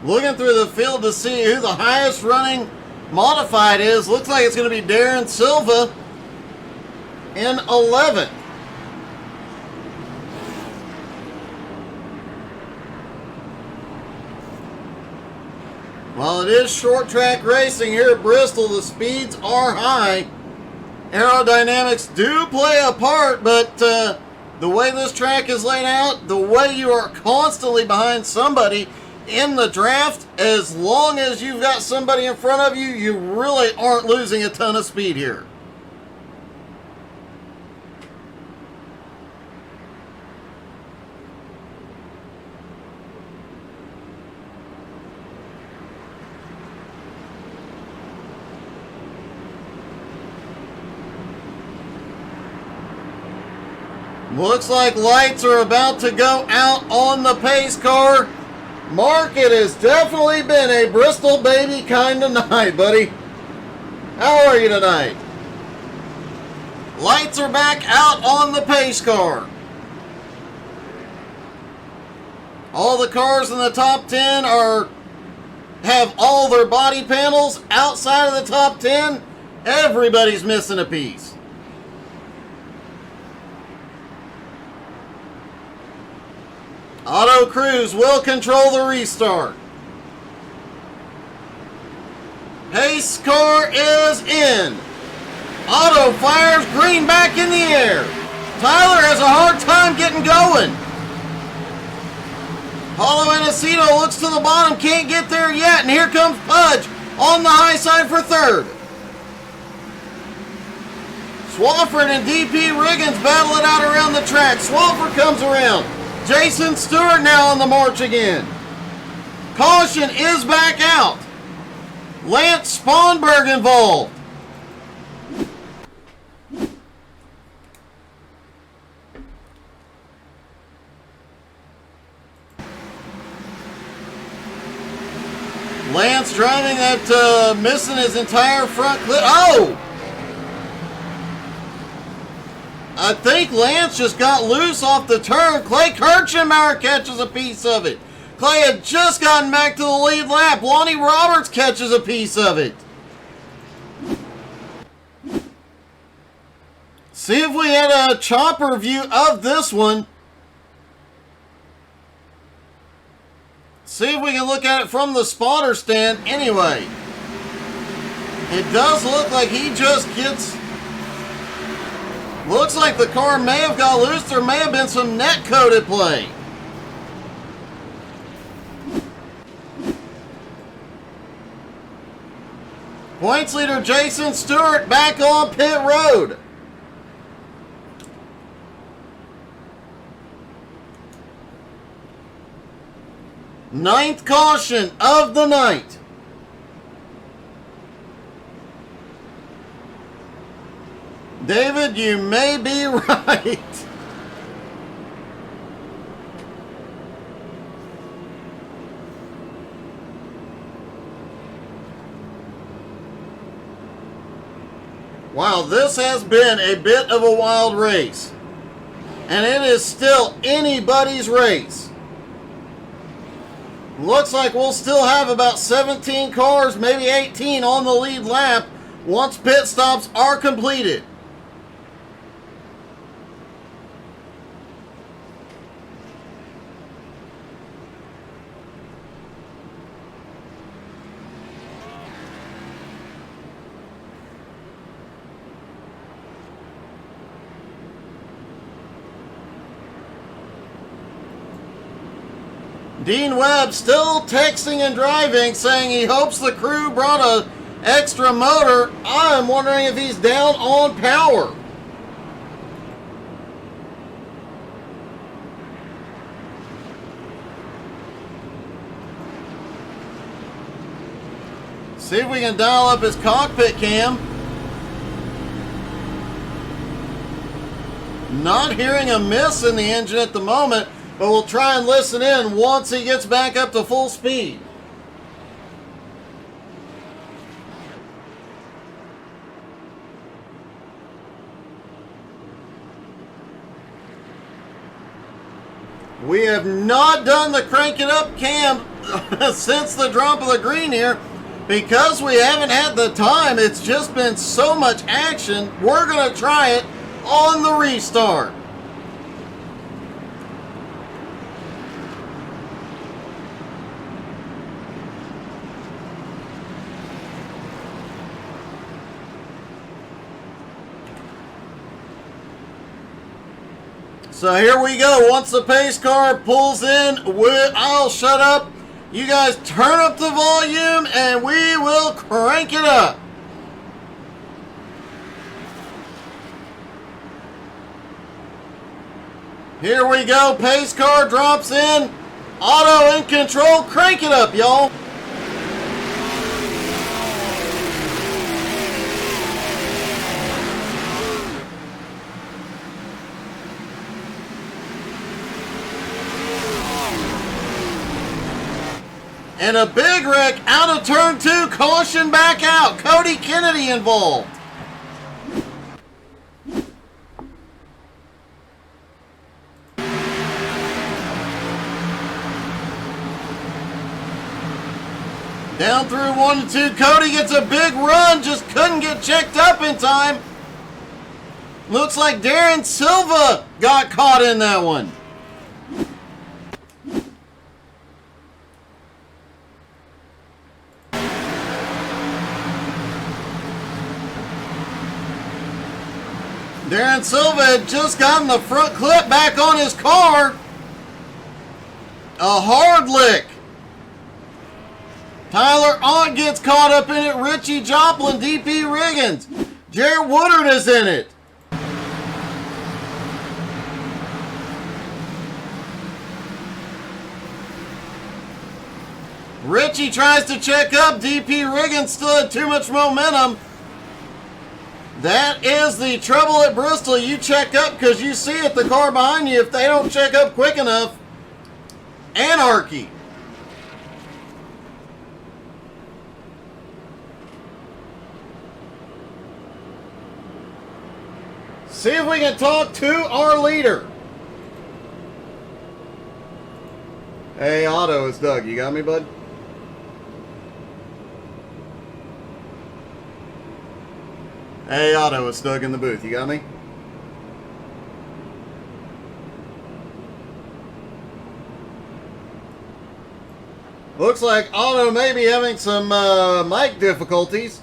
Looking through the field to see who the highest running modified is. Looks like it's going to be Darren Silva in 11th. While it is short track racing here at Bristol, the speeds are high. Aerodynamics do play a part, but the way this track is laid out, the way you are constantly behind somebody in the draft, as long as you've got somebody in front of you, you really aren't losing a ton of speed here. Looks like lights are about to go out on the pace car. Mark, it has definitely been a Bristol baby kind of night, buddy. How are you tonight? Lights are back out on the pace car. All the cars in the top 10 have all their body panels outside of the top 10. Everybody's missing a piece. Otto Cruz will control the restart. Pace car is in. Otto fires green back in the air. Tyler has a hard time getting going. Paulo Inesito looks to the bottom, can't get there yet, and here comes Pudge on the high side for third. Swafford and DP Riggins battle it out around the track. Swafford comes around. Jason Stewart now on the march again. Caution is back out. Lance Sponberg involved. Lance driving that, missing his entire front clip. Oh! I think Lance just got loose off the turn. Clay Kirchenmauer catches a piece of it. Clay had just gotten back to the lead lap. Lonnie Roberts catches a piece of it. See if we had a chopper view of this one. See if we can look at it from the spotter stand anyway. It does look like he just gets... Looks like the car may have got loose. There may have been some net code at play. Points leader Jason Stewart back on pit road. Ninth caution of the night. David, you may be right. Wow, this has been a bit of a wild race. And it is still anybody's race. Looks like we'll still have about 17 cars, maybe 18 on the lead lap once pit stops are completed. Dean Webb still texting and driving, saying he hopes the crew brought an extra motor. I'm wondering if he's down on power. See if we can dial up his cockpit cam. Not hearing a miss in the engine at the moment, but we'll try and listen in once he gets back up to full speed. We have not done the crank it up cam since the drop of the green here because we haven't had the time. It's just been so much action. We're going to try it on the restart. So here we go. Once the pace car pulls in, I'll shut up. You guys turn up the volume and we will crank it up. Here we go. Pace car drops in. Auto in control. Crank it up, y'all. And a big wreck out of turn 2. Caution back out. Cody Kennedy involved. Down through 1 and 2. Cody gets a big run. Just couldn't get checked up in time. Looks like Darren Silva got caught in that one. Darren Silva had just gotten the front clip back on his car. A hard lick. Tyler Ott gets caught up in it. Richie Joplin, DP Riggins. Jared Woodard is in it. Richie tries to check up. DP Riggins still had too much momentum. That is the trouble at Bristol. You check up because you see it, the car behind you. If they don't check up quick enough, anarchy. See if we can talk to our leader. Hey, Otto, it's Doug. You got me, bud? Hey, Otto, it's Doug in the booth. You got me? Looks like Otto may be having some mic difficulties.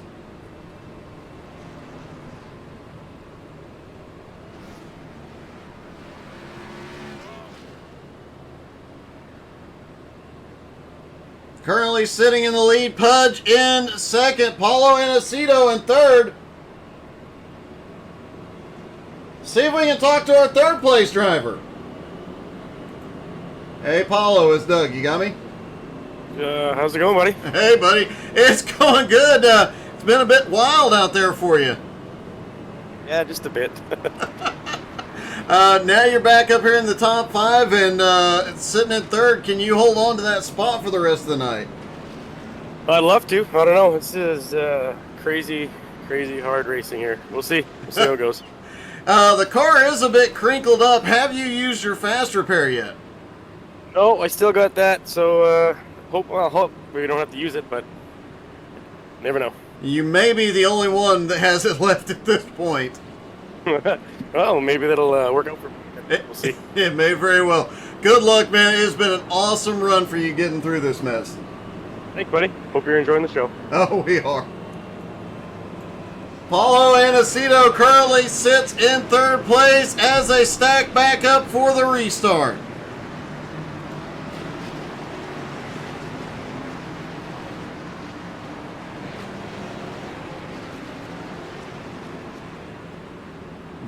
Currently sitting in the lead, Pudge in second, Paulo Inesito in third. See if we can talk to our third place driver. Hey, Paulo, it's Doug. You got me? How's it going, buddy? Hey, buddy. It's going good. It's been a bit wild out there for you. Yeah, just a bit. Now you're back up here in the top 5 and sitting in third. Can you hold on to that spot for the rest of the night? I'd love to. I don't know. This is crazy hard racing here. We'll see. We'll see how it goes. The car is a bit crinkled up. Have you used your fast repair yet? No, I still got that. So hope we don't have to use it, but never know. You may be the only one that has it left at this point. Well, maybe that'll work out for me. We'll see. It may very well. Good luck, man. It has been an awesome run for you getting through this mess. Thanks, buddy. Hope you're enjoying the show. Oh, we are. Paulo Inesito currently sits in third place as they stack back up for the restart.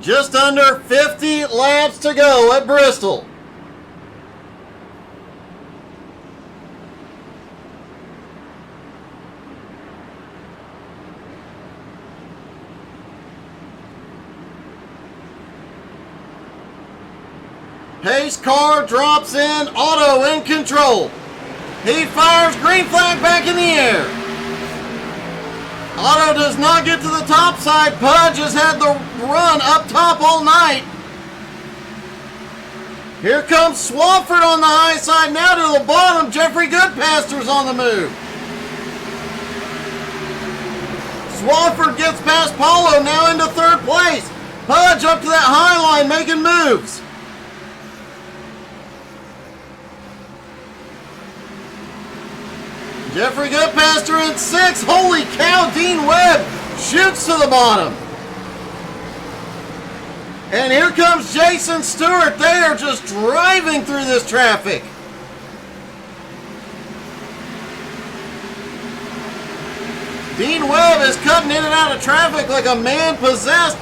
Just under 50 laps to go at Bristol. Pace car drops in, Otto in control. He fires, green flag back in the air. Otto does not get to the top side. Pudge has had the run up top all night. Here comes Swafford on the high side, now to the bottom. Jeffrey Goodpaster's on the move. Swafford gets past Paulo, now into third place. Pudge up to that high line, making moves. Jeffrey Goodpaster in 6. Holy cow, Dean Webb shoots to the bottom. And here comes Jason Stewart. They are just driving through this traffic. Dean Webb is cutting in and out of traffic like a man possessed.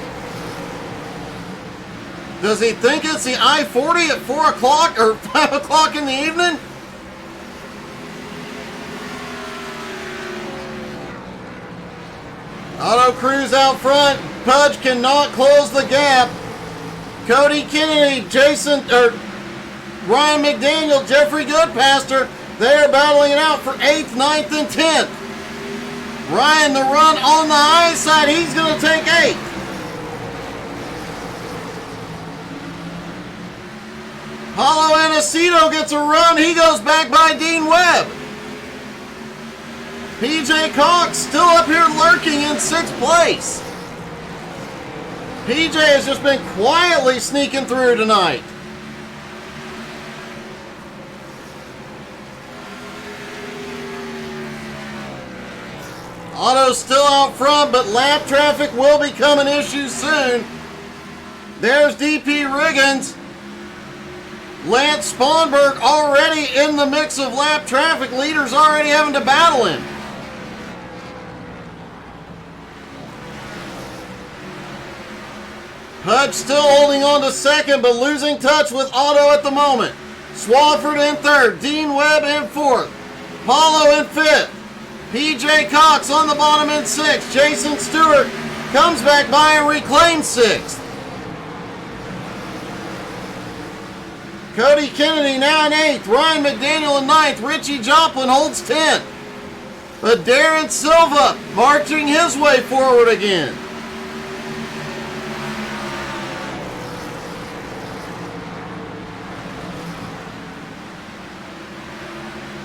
Does he think it's the I-40 at 4 o'clock or 5 o'clock in the evening? Auto Cruz out front. Pudge cannot close the gap. Cody Kennedy, Ryan McDaniel, Jeffrey Goodpaster, they are battling it out for 8th, 9th, and 10th. Ryan, the run on the high side, he's going to take 8th. Paulo Inesito gets a run. He goes back by Dean Webb. PJ Cox still up here lurking in 6th place. PJ has just been quietly sneaking through tonight. Otto's still out front, but lap traffic will become an issue soon. There's DP Riggins. Lance Sponberg already in the mix of lap traffic. Leaders already having to battle him. Hudge still holding on to second, but losing touch with Otto at the moment. Swafford in third. Dean Webb in fourth. Paulo in fifth. PJ Cox on the bottom in sixth. Jason Stewart comes back by and reclaims sixth. Cody Kennedy now in eighth. Ryan McDaniel in ninth. Richie Joplin holds 10th. But Darren Silva marching his way forward again.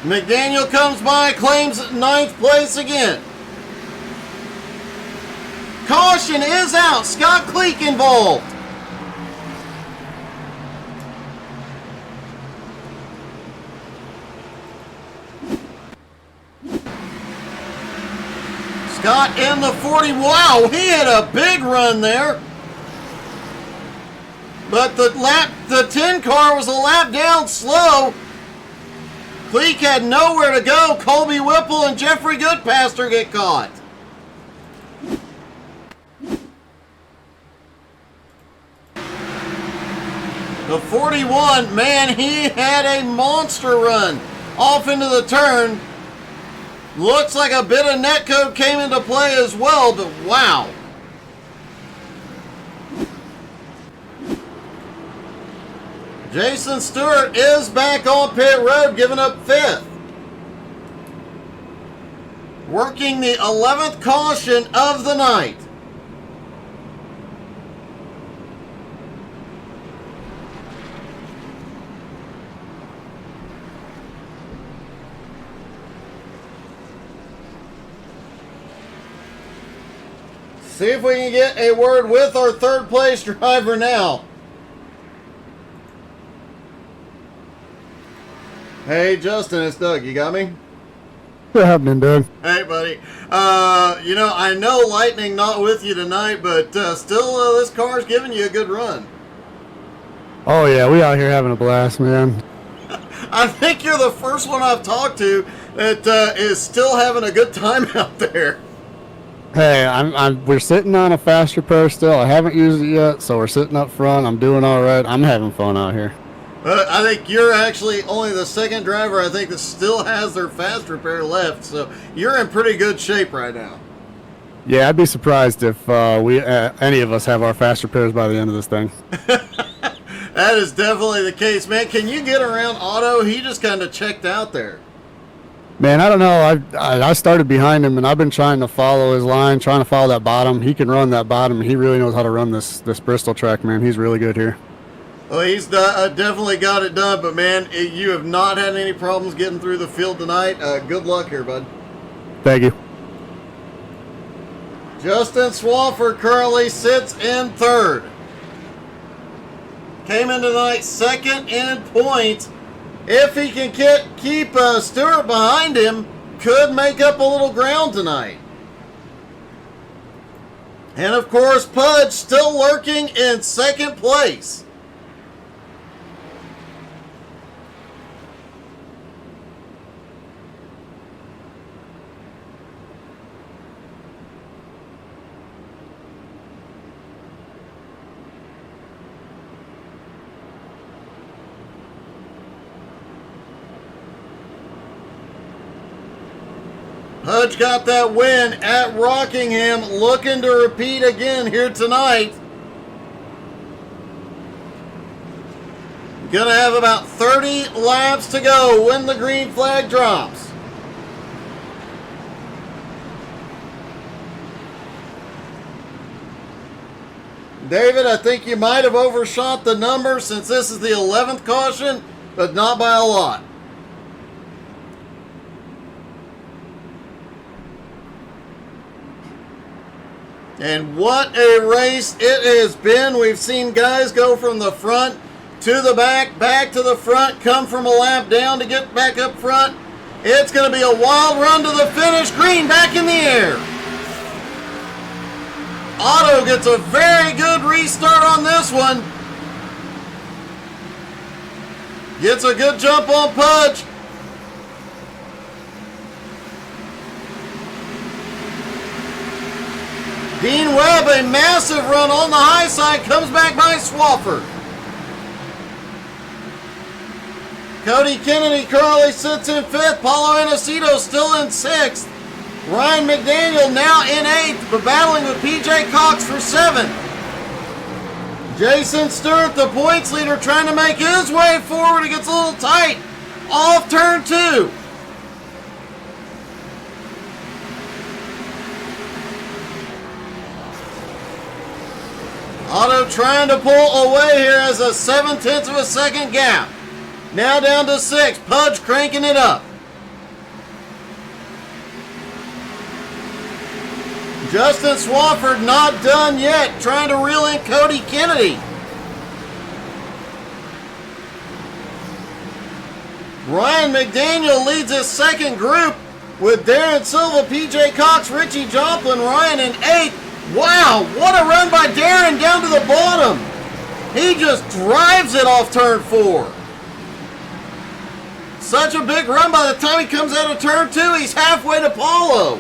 McDaniel comes by, claims ninth place again. Caution is out. Scott Cleek involved. Scott in the 40. Wow, he had a big run there. But the 10 car was a lap down slow. Cleek had nowhere to go. Colby Whipple and Jeffrey Goodpaster get caught. The 41, man, he had a monster run off into the turn. Looks like a bit of netcode came into play as well, but wow. Jason Stewart is back on pit road, giving up fifth. Working the 11th caution of the night. See if we can get a word with our third place driver now. Hey, Justin, it's Doug. You got me? What's happening, Doug? Hey, buddy. You know, I know Lightning not with you tonight, but still, this car's giving you a good run. Oh, yeah, we out here having a blast, man. I think you're the first one I've talked to that is still having a good time out there. Hey, we're sitting on a fast repair still. I haven't used it yet, so we're sitting up front. I'm doing all right. I'm having fun out here. I think you're actually only the second driver, I think, that still has their fast repair left. So you're in pretty good shape right now. Yeah, I'd be surprised if any of us have our fast repairs by the end of this thing. That is definitely the case, man. Can you get around Otto? He just kind of checked out there. Man, I don't know. I started behind him, and I've been trying to follow his line, trying to follow that bottom. He can run that bottom. He really knows how to run this Bristol track, man. He's really good here. Well, he's definitely got it done, but man, you have not had any problems getting through the field tonight. Good luck here, bud. Thank you. Justin Swafford currently sits in third. Came in tonight second in points. If he can keep Stewart behind him, could make up a little ground tonight. And of course, Pudge still lurking in second place. Hudge got that win at Rockingham, looking to repeat again here tonight. Gonna have about 30 laps to go when the green flag drops. David, I think you might have overshot the number since this is the 11th caution, but not by a lot. And what a race it has been. We've seen guys go from the front to the back to the front, come from a lap down to get back up front. It's going to be a wild run to the finish. Green back in the air. Otto gets a very good restart on this one. Gets a good jump on Pudge. Dean Webb, a massive run on the high side, comes back by Swafford. Cody Kennedy currently sits in 5th. Paulo Anacito still in 6th. Ryan McDaniel now in 8th, but battling with PJ Cox for 7th. Jason Stewart, the points leader, trying to make his way forward. It gets a little tight off turn 2. Otto trying to pull away here as a 7/10 of a second gap. Now down to 6. Pudge cranking it up. Justin Swafford not done yet, trying to reel in Cody Kennedy. Ryan McDaniel leads his second group with Darren Silva, PJ Cox, Richie Joplin, Ryan in 8th. Wow, what a run by Darren down to the bottom. He just drives it off turn 4. Such a big run. By the time he comes out of turn 2, he's halfway to Paulo.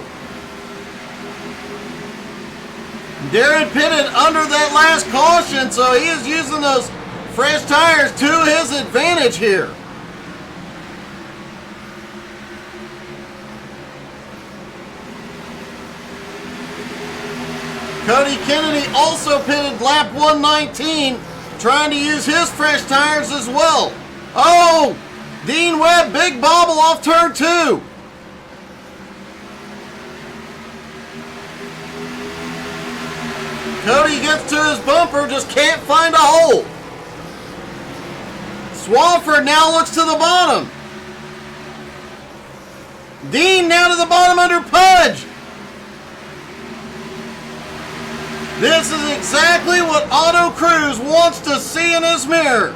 Darren pitted under that last caution, so he is using those fresh tires to his advantage here. Cody Kennedy also pitted lap 119, trying to use his fresh tires as well. Oh, Dean Webb, big bobble off turn 2. Cody gets to his bumper, just can't find a hole. Swafford now looks to the bottom. Dean now to the bottom under Pudge. This is exactly what Otto Cruz wants to see in his mirror.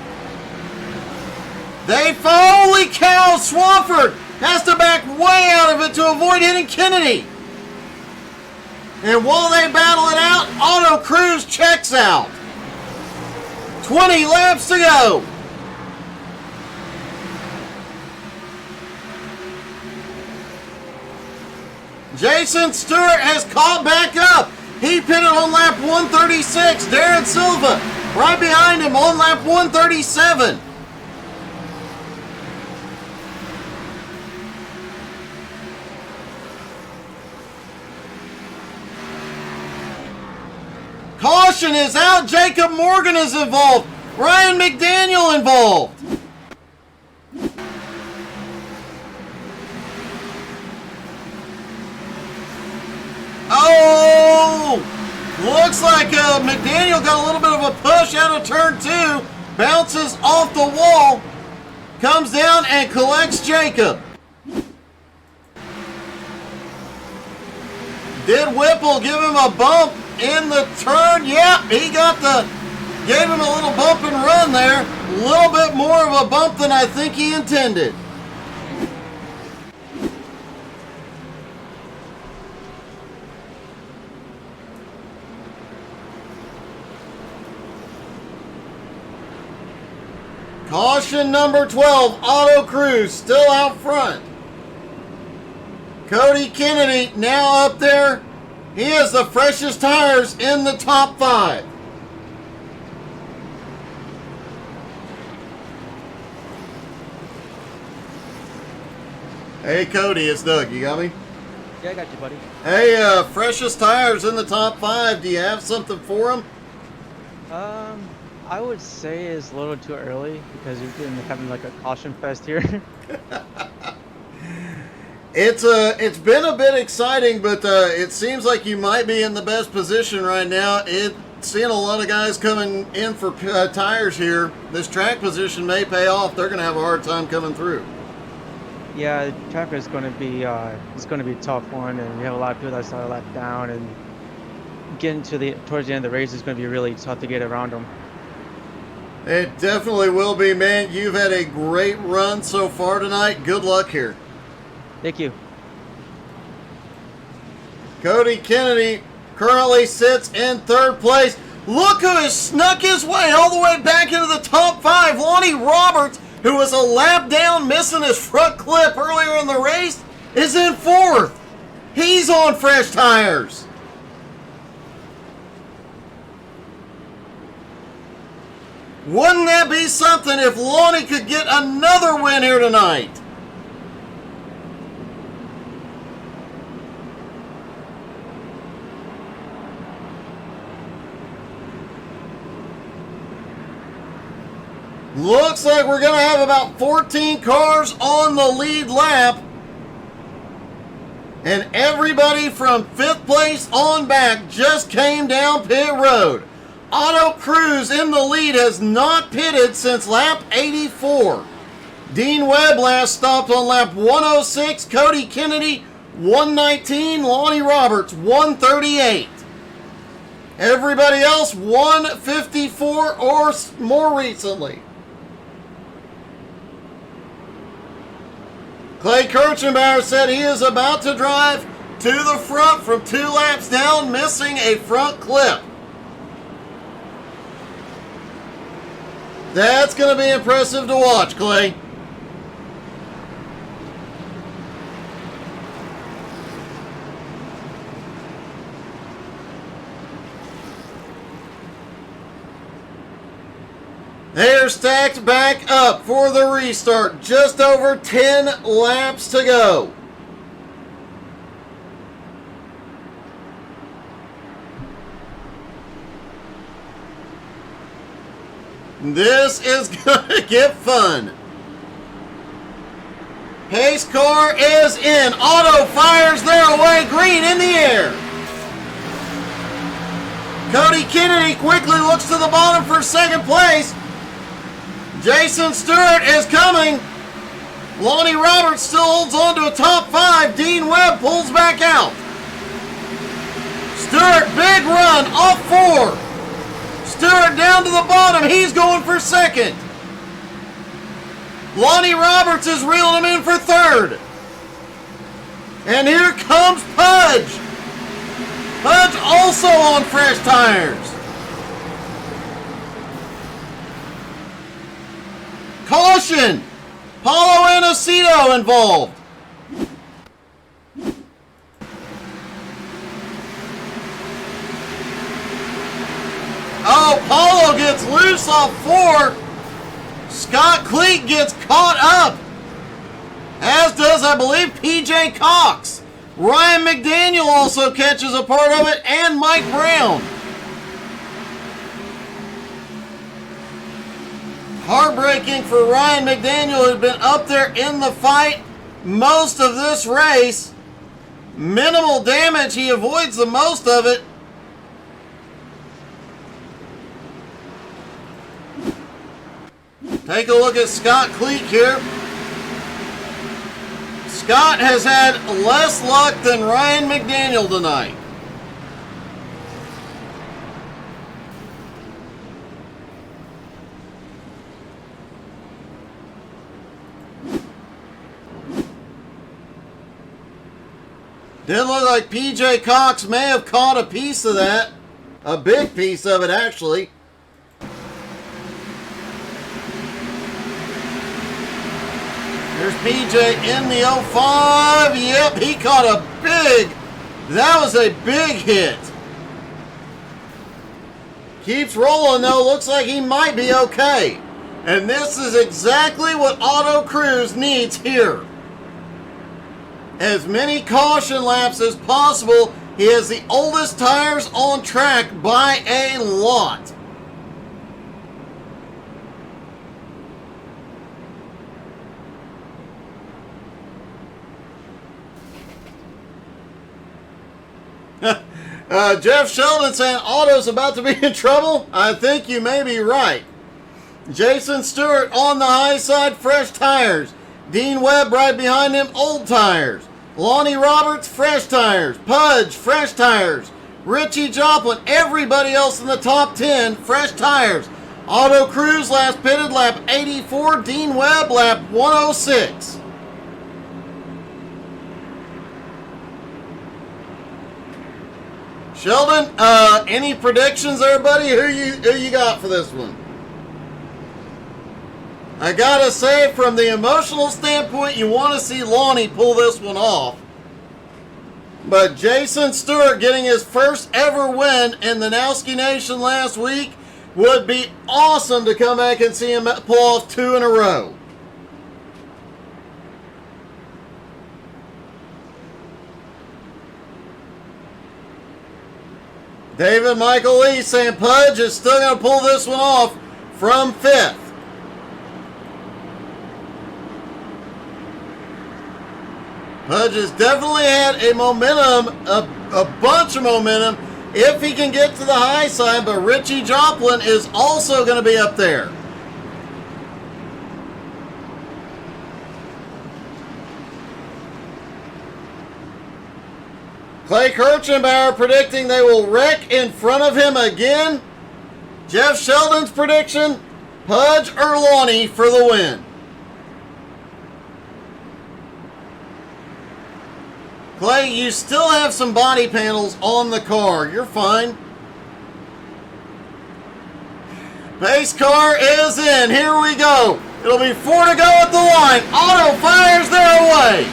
Holy cow, Swafford has to back way out of it to avoid hitting Kennedy. And while they battle it out, Otto Cruz checks out. 20 laps to go. Jason Stewart has caught back up. He pitted on lap 136. Darren Silva right behind him on lap 137. Caution is out. Jacob Morgan is involved. Ryan McDaniel involved. Oh! Looks like McDaniel got a little bit of a push out of turn 2. Bounces off the wall. Comes down and collects Jacob. Did Whipple give him a bump in the turn? Yep, he gave him a little bump and run there. A little bit more of a bump than I think he intended. Caution number 12, Otto Cruz still out front. Cody Kennedy now up there. He has the freshest tires in the top 5. Hey Cody, it's Doug. You got me? Yeah, I got you, buddy. Hey, freshest tires in the top 5. Do you have something for him? I would say it's a little too early because you've been having like a caution fest here. It's been a bit exciting, but it seems like you might be in the best position right now. Seeing a lot of guys coming in for tires here. This track position may pay off. They're going to have a hard time coming through. Yeah, traffic is going to be it's going to be a tough one, and we have a lot of people that start left down, and getting towards the end of the race is going to be really tough to get around them. It definitely will be, man. You've had a great run so far tonight. Good luck here. Thank you. Cody Kennedy currently sits in third place. Look who has snuck his way all the way back into the top 5. Lonnie Roberts, who was a lap down missing his front clip earlier in the race, is in 4th. He's on fresh tires. Wouldn't that be something if Lonnie could get another win here tonight? Looks like we're going to have about 14 cars on the lead lap. And everybody from 5th place on back just came down pit road. Otto Cruz in the lead has not pitted since lap 84. Dean Webb last stopped on lap 106. Cody Kennedy 119. Lonnie Roberts 138. Everybody else 154 or more recently. Clay Kirchenbauer said he is about to drive to the front from 2 laps down, missing a front clip. That's going to be impressive to watch, Clay. They're stacked back up for the restart. Just over 10 laps to go. This is going to get fun. Pace car is in. Auto fires their way. Green in the air. Cody Kennedy quickly looks to the bottom for 2nd place. Jason Stewart is coming. Lonnie Roberts still holds on to a top 5. Dean Webb pulls back out. Stewart, big run, off 4. Stewart down to the bottom. He's going for 2nd. Lonnie Roberts is reeling him in for 3rd. And here comes Pudge. Pudge also on fresh tires. Caution! Paulo Anacito involved. Oh, Paulo gets loose off 4. Scott Cleek gets caught up. As does, I believe, PJ Cox. Ryan McDaniel also catches a part of it, and Mike Brown. Heartbreaking for Ryan McDaniel, who'd been up there in the fight most of this race. Minimal damage. He avoids the most of it. Take a look at Scott Cleek here. Scott has had less luck than Ryan McDaniel tonight. Didn't look like PJ Cox may have caught a piece of that. A big piece of it, actually. There's PJ in the 05. Yep, he caught a big, that was a big hit. Keeps rolling though, looks like he might be okay. And this is exactly what Otto Cruz needs here. As many caution laps as possible. He has the oldest tires on track by a lot. Jeff Sheldon saying Otto's about to be in trouble. I think you may be right. Jason Stewart on the high side, fresh tires. Dean Webb right behind him, old tires. Lonnie Roberts, fresh tires. Pudge, fresh tires. Richie Joplin, everybody else in the top 10, fresh tires. Otto Cruz last pitted, lap 84. Dean Webb, lap 106. Sheldon, any predictions there, buddy? Who you got for this one? I gotta say, from the emotional standpoint, you want to see Lonnie pull this one off. But Jason Stewart getting his first ever win in the Nowski Nation last week would be awesome to come back and see him pull off 2 in a row. David Michael Lee saying Pudge is still going to pull this one off from 5th. Pudge has definitely had a momentum, a bunch of momentum, if he can get to the high side, but Richie Joplin is also going to be up there. Clay Kirchenbauer predicting they will wreck in front of him again. Jeff Sheldon's prediction, Pudge or Lonnie for the win. Clay, you still have some body panels on the car. You're fine. Pace car is in. Here we go. It'll be 4 to go at the line. Otto fires their away.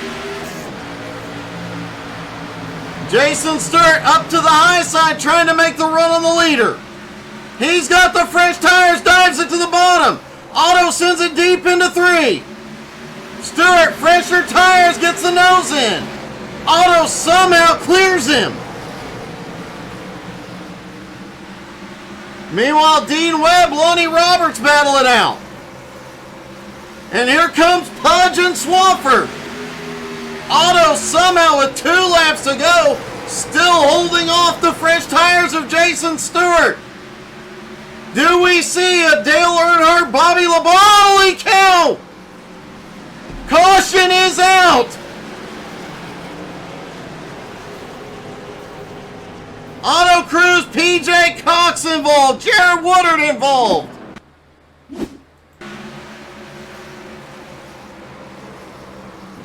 Jason Stewart up to the high side trying to make the run on the leader. He's got the fresh tires, dives it to the bottom. Otto sends it deep into 3. Stewart, fresher tires, gets the nose in. Otto somehow clears him. Meanwhile, Dean Webb, Lonnie Roberts battle it out. And here comes Pudge and Swafford. Otto somehow with 2 laps to go, still holding off the fresh tires of Jason Stewart. Do we see a Dale Earnhardt, Bobby LeBar? Holy cow! Caution is out. Otto Cruz, PJ Cox involved, Jared Woodard involved.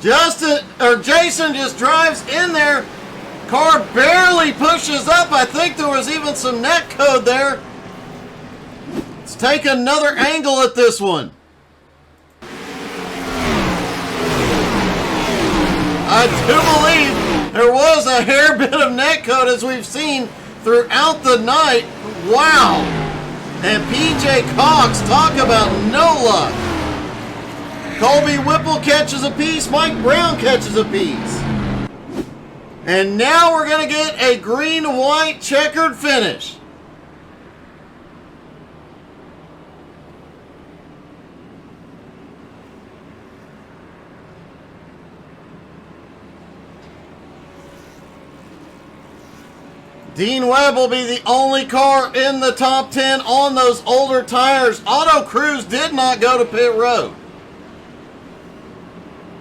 Jason just drives in there. Car barely pushes up. I think there was even some net code there. Let's take another angle at this one. I do believe there was a hair bit of net code as we've seen throughout the night. Wow. And PJ Cox, talk about no luck. Colby Whipple catches a piece. Mike Brown catches a piece. And now we're going to get a green-white checkered finish. Dean Webb will be the only car in the top 10 on those older tires. Otto Cruz did not go to pit road.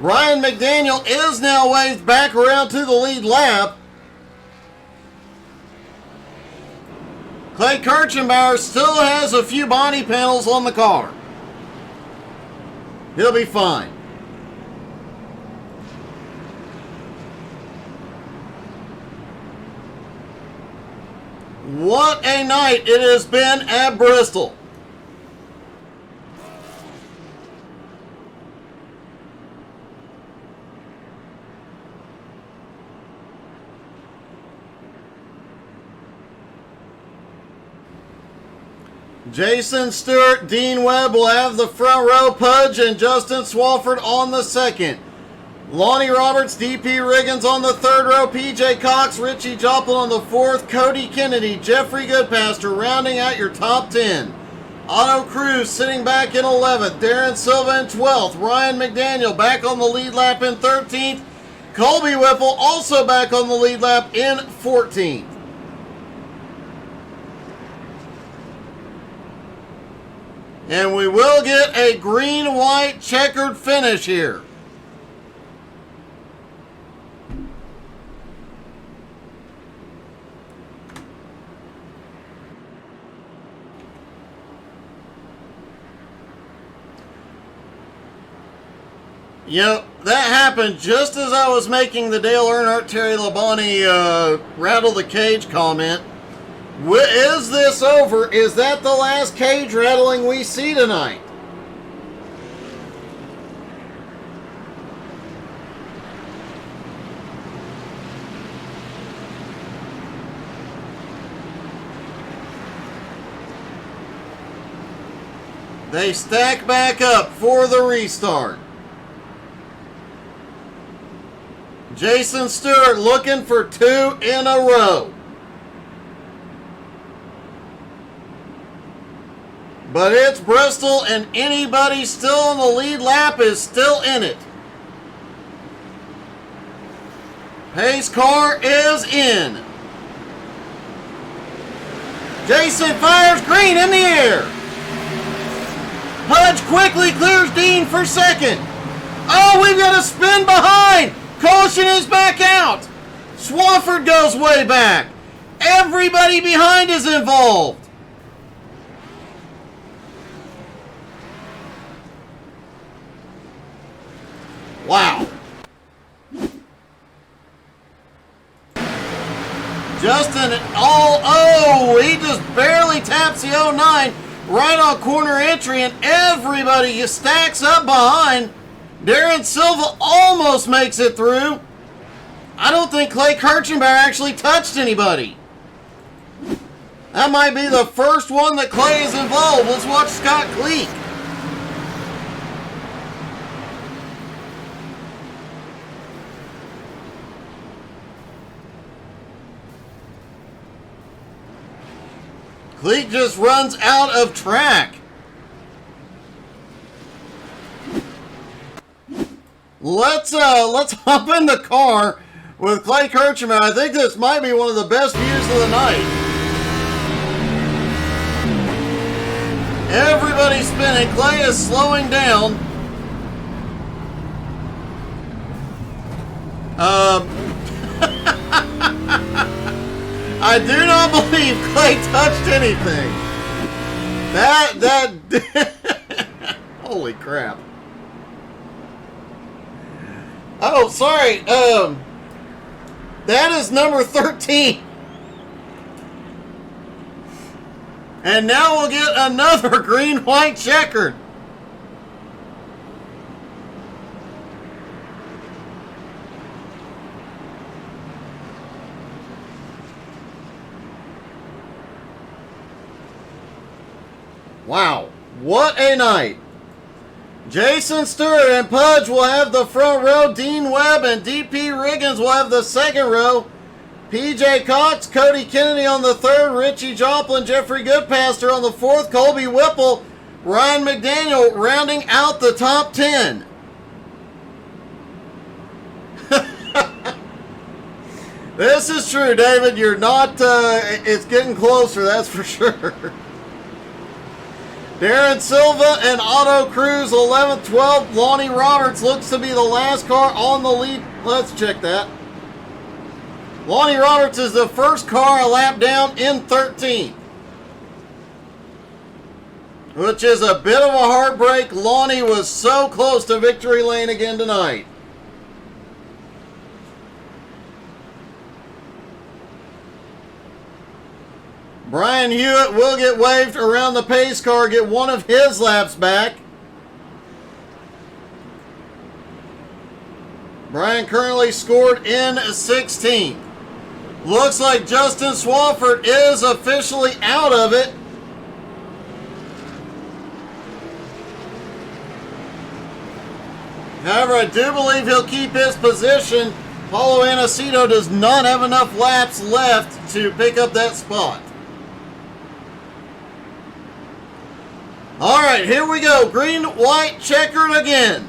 Ryan McDaniel is now waved back around to the lead lap. Clay Kirchenbauer still has a few body panels on the car. He'll be fine. What a night it has been at Bristol. Jason Stewart, Dean Webb will have the front row. Pudge and Justin Swafford on the second. Lonnie Roberts, DP Riggins on the third row. PJ Cox, Richie Joplin on the fourth. Cody Kennedy, Jeffrey Goodpaster rounding out your top 10. Otto Cruz sitting back in 11th. Darren Silva in 12th. Ryan McDaniel back on the lead lap in 13th. Colby Whipple also back on the lead lap in 14th. And we will get a green-white checkered finish here. You know, that happened just as I was making the Dale Earnhardt, Terry Labonte rattle the cage comment. Is this over? Is that the last cage rattling we see tonight? They stack back up for the restart. Jason Stewart looking for 2 in a row. But it's Bristol, and anybody still on the lead lap is still in it. Pace car is in. Jason fires green in the air. Pudge quickly clears Dean for second. Oh, we've got a spin behind. Caution is back out. Swafford goes way back. Everybody behind is involved. Wow. Justin, he just barely taps the 09 right on corner entry, and everybody stacks up behind. Darren Silva almost makes it through. I don't think Clay Kirchenbauer actually touched anybody. That might be the first one that Clay is involved. Let's watch Scott Cleek. Cleek just runs out of track. Let's hop in the car with Clay Kirchman. I think this might be one of the best views of the night. Everybody's spinning. Clay is slowing down. I do not believe Clay touched anything. Holy crap. Oh, sorry. That is number 13. And now we'll get another green-white checkered. Wow, what a night. Jason Stewart and Pudge will have the front row. Dean Webb and DP Riggins will have the second row. PJ Cox, Cody Kennedy on the third. Richie Joplin, Jeffrey Goodpaster on the fourth. Colby Whipple, Ryan McDaniel rounding out the top 10. This is true, David. You're not, it's getting closer, that's for sure. Darren Silva and Otto Cruz, 11th, 12th. Lonnie Roberts looks to be the last car on the lead. Let's check that. Lonnie Roberts is the first car a lap down in 13th. Which is a bit of a heartbreak. Lonnie was so close to victory lane again tonight. Brian Hewitt will get waved around the pace car, get one of his laps back. Brian currently scored in 16th. Looks like Justin Swafford is officially out of it. However, I do believe he'll keep his position. Paulo Anacito does not have enough laps left to pick up that spot. All right, here we go. Green, white, checkered again.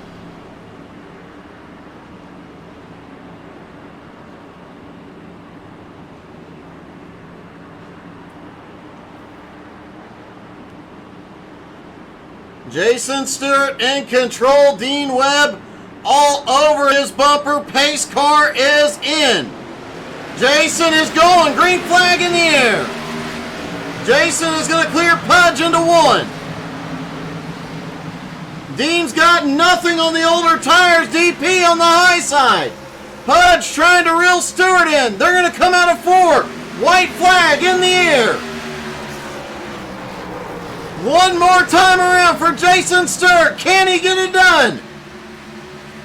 Jason Stewart in control. Dean Webb all over his bumper. Pace car is in. Jason is going. Green flag in the air. Jason is going to clear Pudge into one. Dean's got nothing on the older tires. DP on the high side. Pudge trying to reel Stewart in. They're going to come out of 4. White flag in the air. One more time around for Jason Stewart. Can he get it done?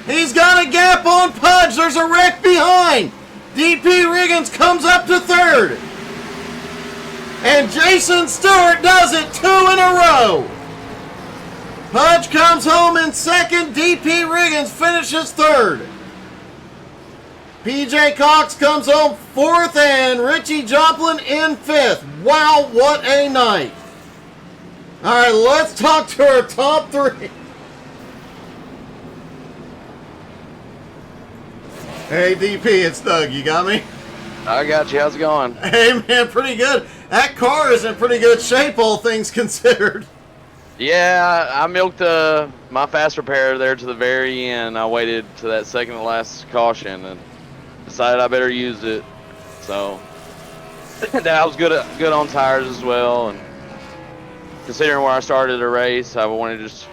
He's got a gap on Pudge. There's a wreck behind. DP Riggins comes up to 3rd. And Jason Stewart does it 2 in a row. Pudge comes home in 2nd. DP Riggins finishes 3rd. PJ Cox comes home 4th, and Richie Joplin in 5th. Wow, what a night. All right, let's talk to our top 3. Hey, DP, it's Doug. You got me? I got you. How's it going? Hey, man, pretty good. That car is in pretty good shape, all things considered. Yeah, I milked my fast repair there to the very end. I waited to that second to last caution and decided I better use it. So I was good on tires as well. And considering where I started the race, I wanted to just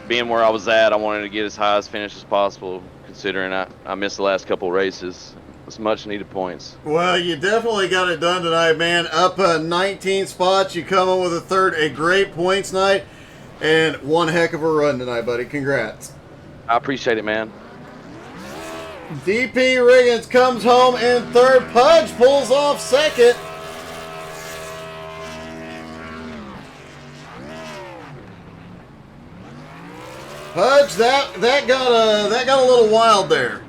being where I was at. I wanted to get as high as finish as possible. Considering I missed the last couple races. It's much needed points. Well, you definitely got it done tonight, man. Up 19 spots. You come in with a 3rd. A great points night. And one heck of a run tonight, buddy. Congrats. I appreciate it, man. DP Riggins comes home in 3rd. Pudge pulls off 2nd. Pudge, that got a little wild there.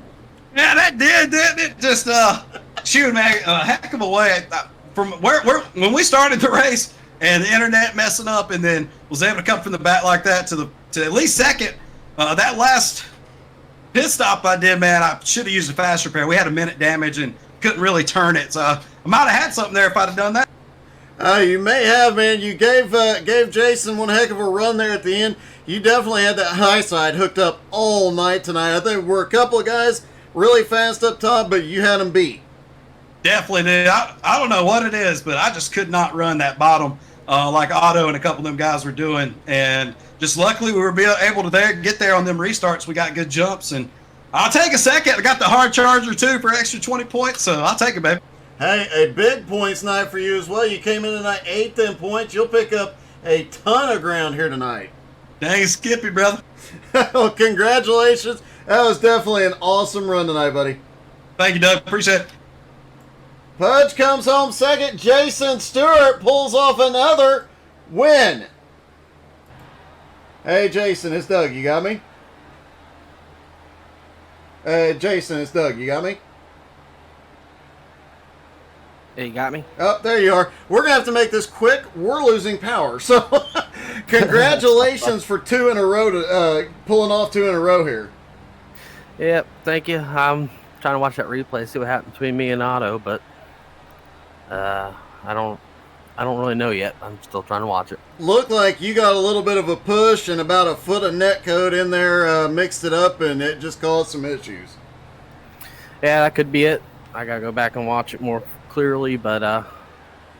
Yeah, that did. It just shoot, man, a heck of a way from where when we started the race and the internet messing up, and then was able to come from the back like that to at least 2nd. That last pit stop I did, man, I should have used a fast repair. We had a minute damage and couldn't really turn it, so I might have had something there if I'd have done that. You may have, man. You gave Jason one heck of a run there at the end. You definitely had that high side hooked up all night tonight. I think there were a couple of guys really fast up top, but you had them beat. Definitely did. I don't know what it is, but I just could not run that bottom like Otto and a couple of them guys were doing. And just luckily we were able to get there on them restarts. We got good jumps, and I'll take a 2nd. I got the hard charger too for extra 20 points, so I'll take it, baby. Hey, a big points night for you as well. You came in tonight 8th in points. You'll pick up a ton of ground here tonight. Dang, Skippy, brother. Well, congratulations. That was definitely an awesome run tonight, buddy. Thank you, Doug. Appreciate it. Pudge comes home 2nd. Jason Stewart pulls off another win. Hey, Jason, it's Doug. You got me? Hey, Jason, it's Doug. You got me? Hey, you got me? Oh, there you are. We're going to have to make this quick. We're losing power. So, congratulations for 2 in a row, pulling off 2 in a row here. Yep, thank you. I'm trying to watch that replay, see what happened between me and Otto, but I don't really know yet. I'm still trying to watch it. Looked like you got a little bit of a push and about a foot of net code in there, mixed it up, and it just caused some issues. Yeah, that could be it. I got to go back and watch it more clearly, but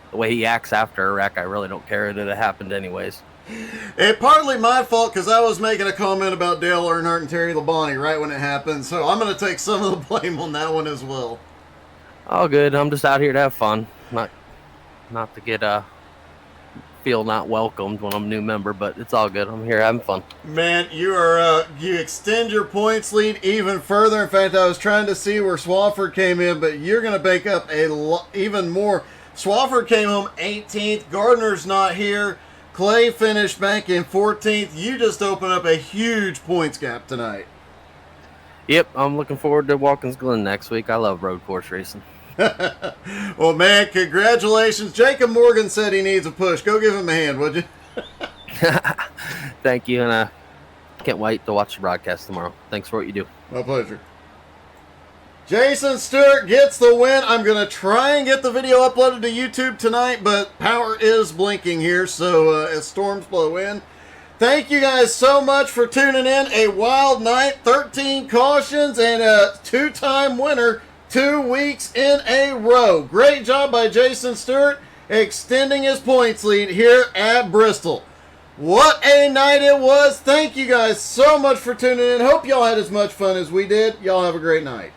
the way he acts after a wreck, I really don't care that it happened anyways. It's partly my fault because I was making a comment about Dale Earnhardt and Terry Labonte right when it happened, so I'm going to take some of the blame on that one as well. All good. I'm just out here to have fun, not to get feel not welcomed when I'm a new member, but it's all good. I'm here having fun. Man, you extend your points lead even further. In fact, I was trying to see where Swafford came in, but you're going to make up even more. Swafford came home 18th. Gardner's not here. Clay finished back in 14th. You just opened up a huge points gap tonight. Yep, I'm looking forward to Watkins Glen next week. I love road course racing. Well, man, congratulations. Jacob Morgan said he needs a push. Go give him a hand, would you? Thank you, and I can't wait to watch the broadcast tomorrow. Thanks for what you do. My pleasure. Jason Stewart gets the win. I'm going to try and get the video uploaded to YouTube tonight, but power is blinking here, so as storms blow in. Thank you guys so much for tuning in. A wild night, 13 cautions, and a 2-time winner 2 weeks in a row. Great job by Jason Stewart extending his points lead here at Bristol. What a night it was. Thank you guys so much for tuning in. Hope y'all had as much fun as we did. Y'all have a great night.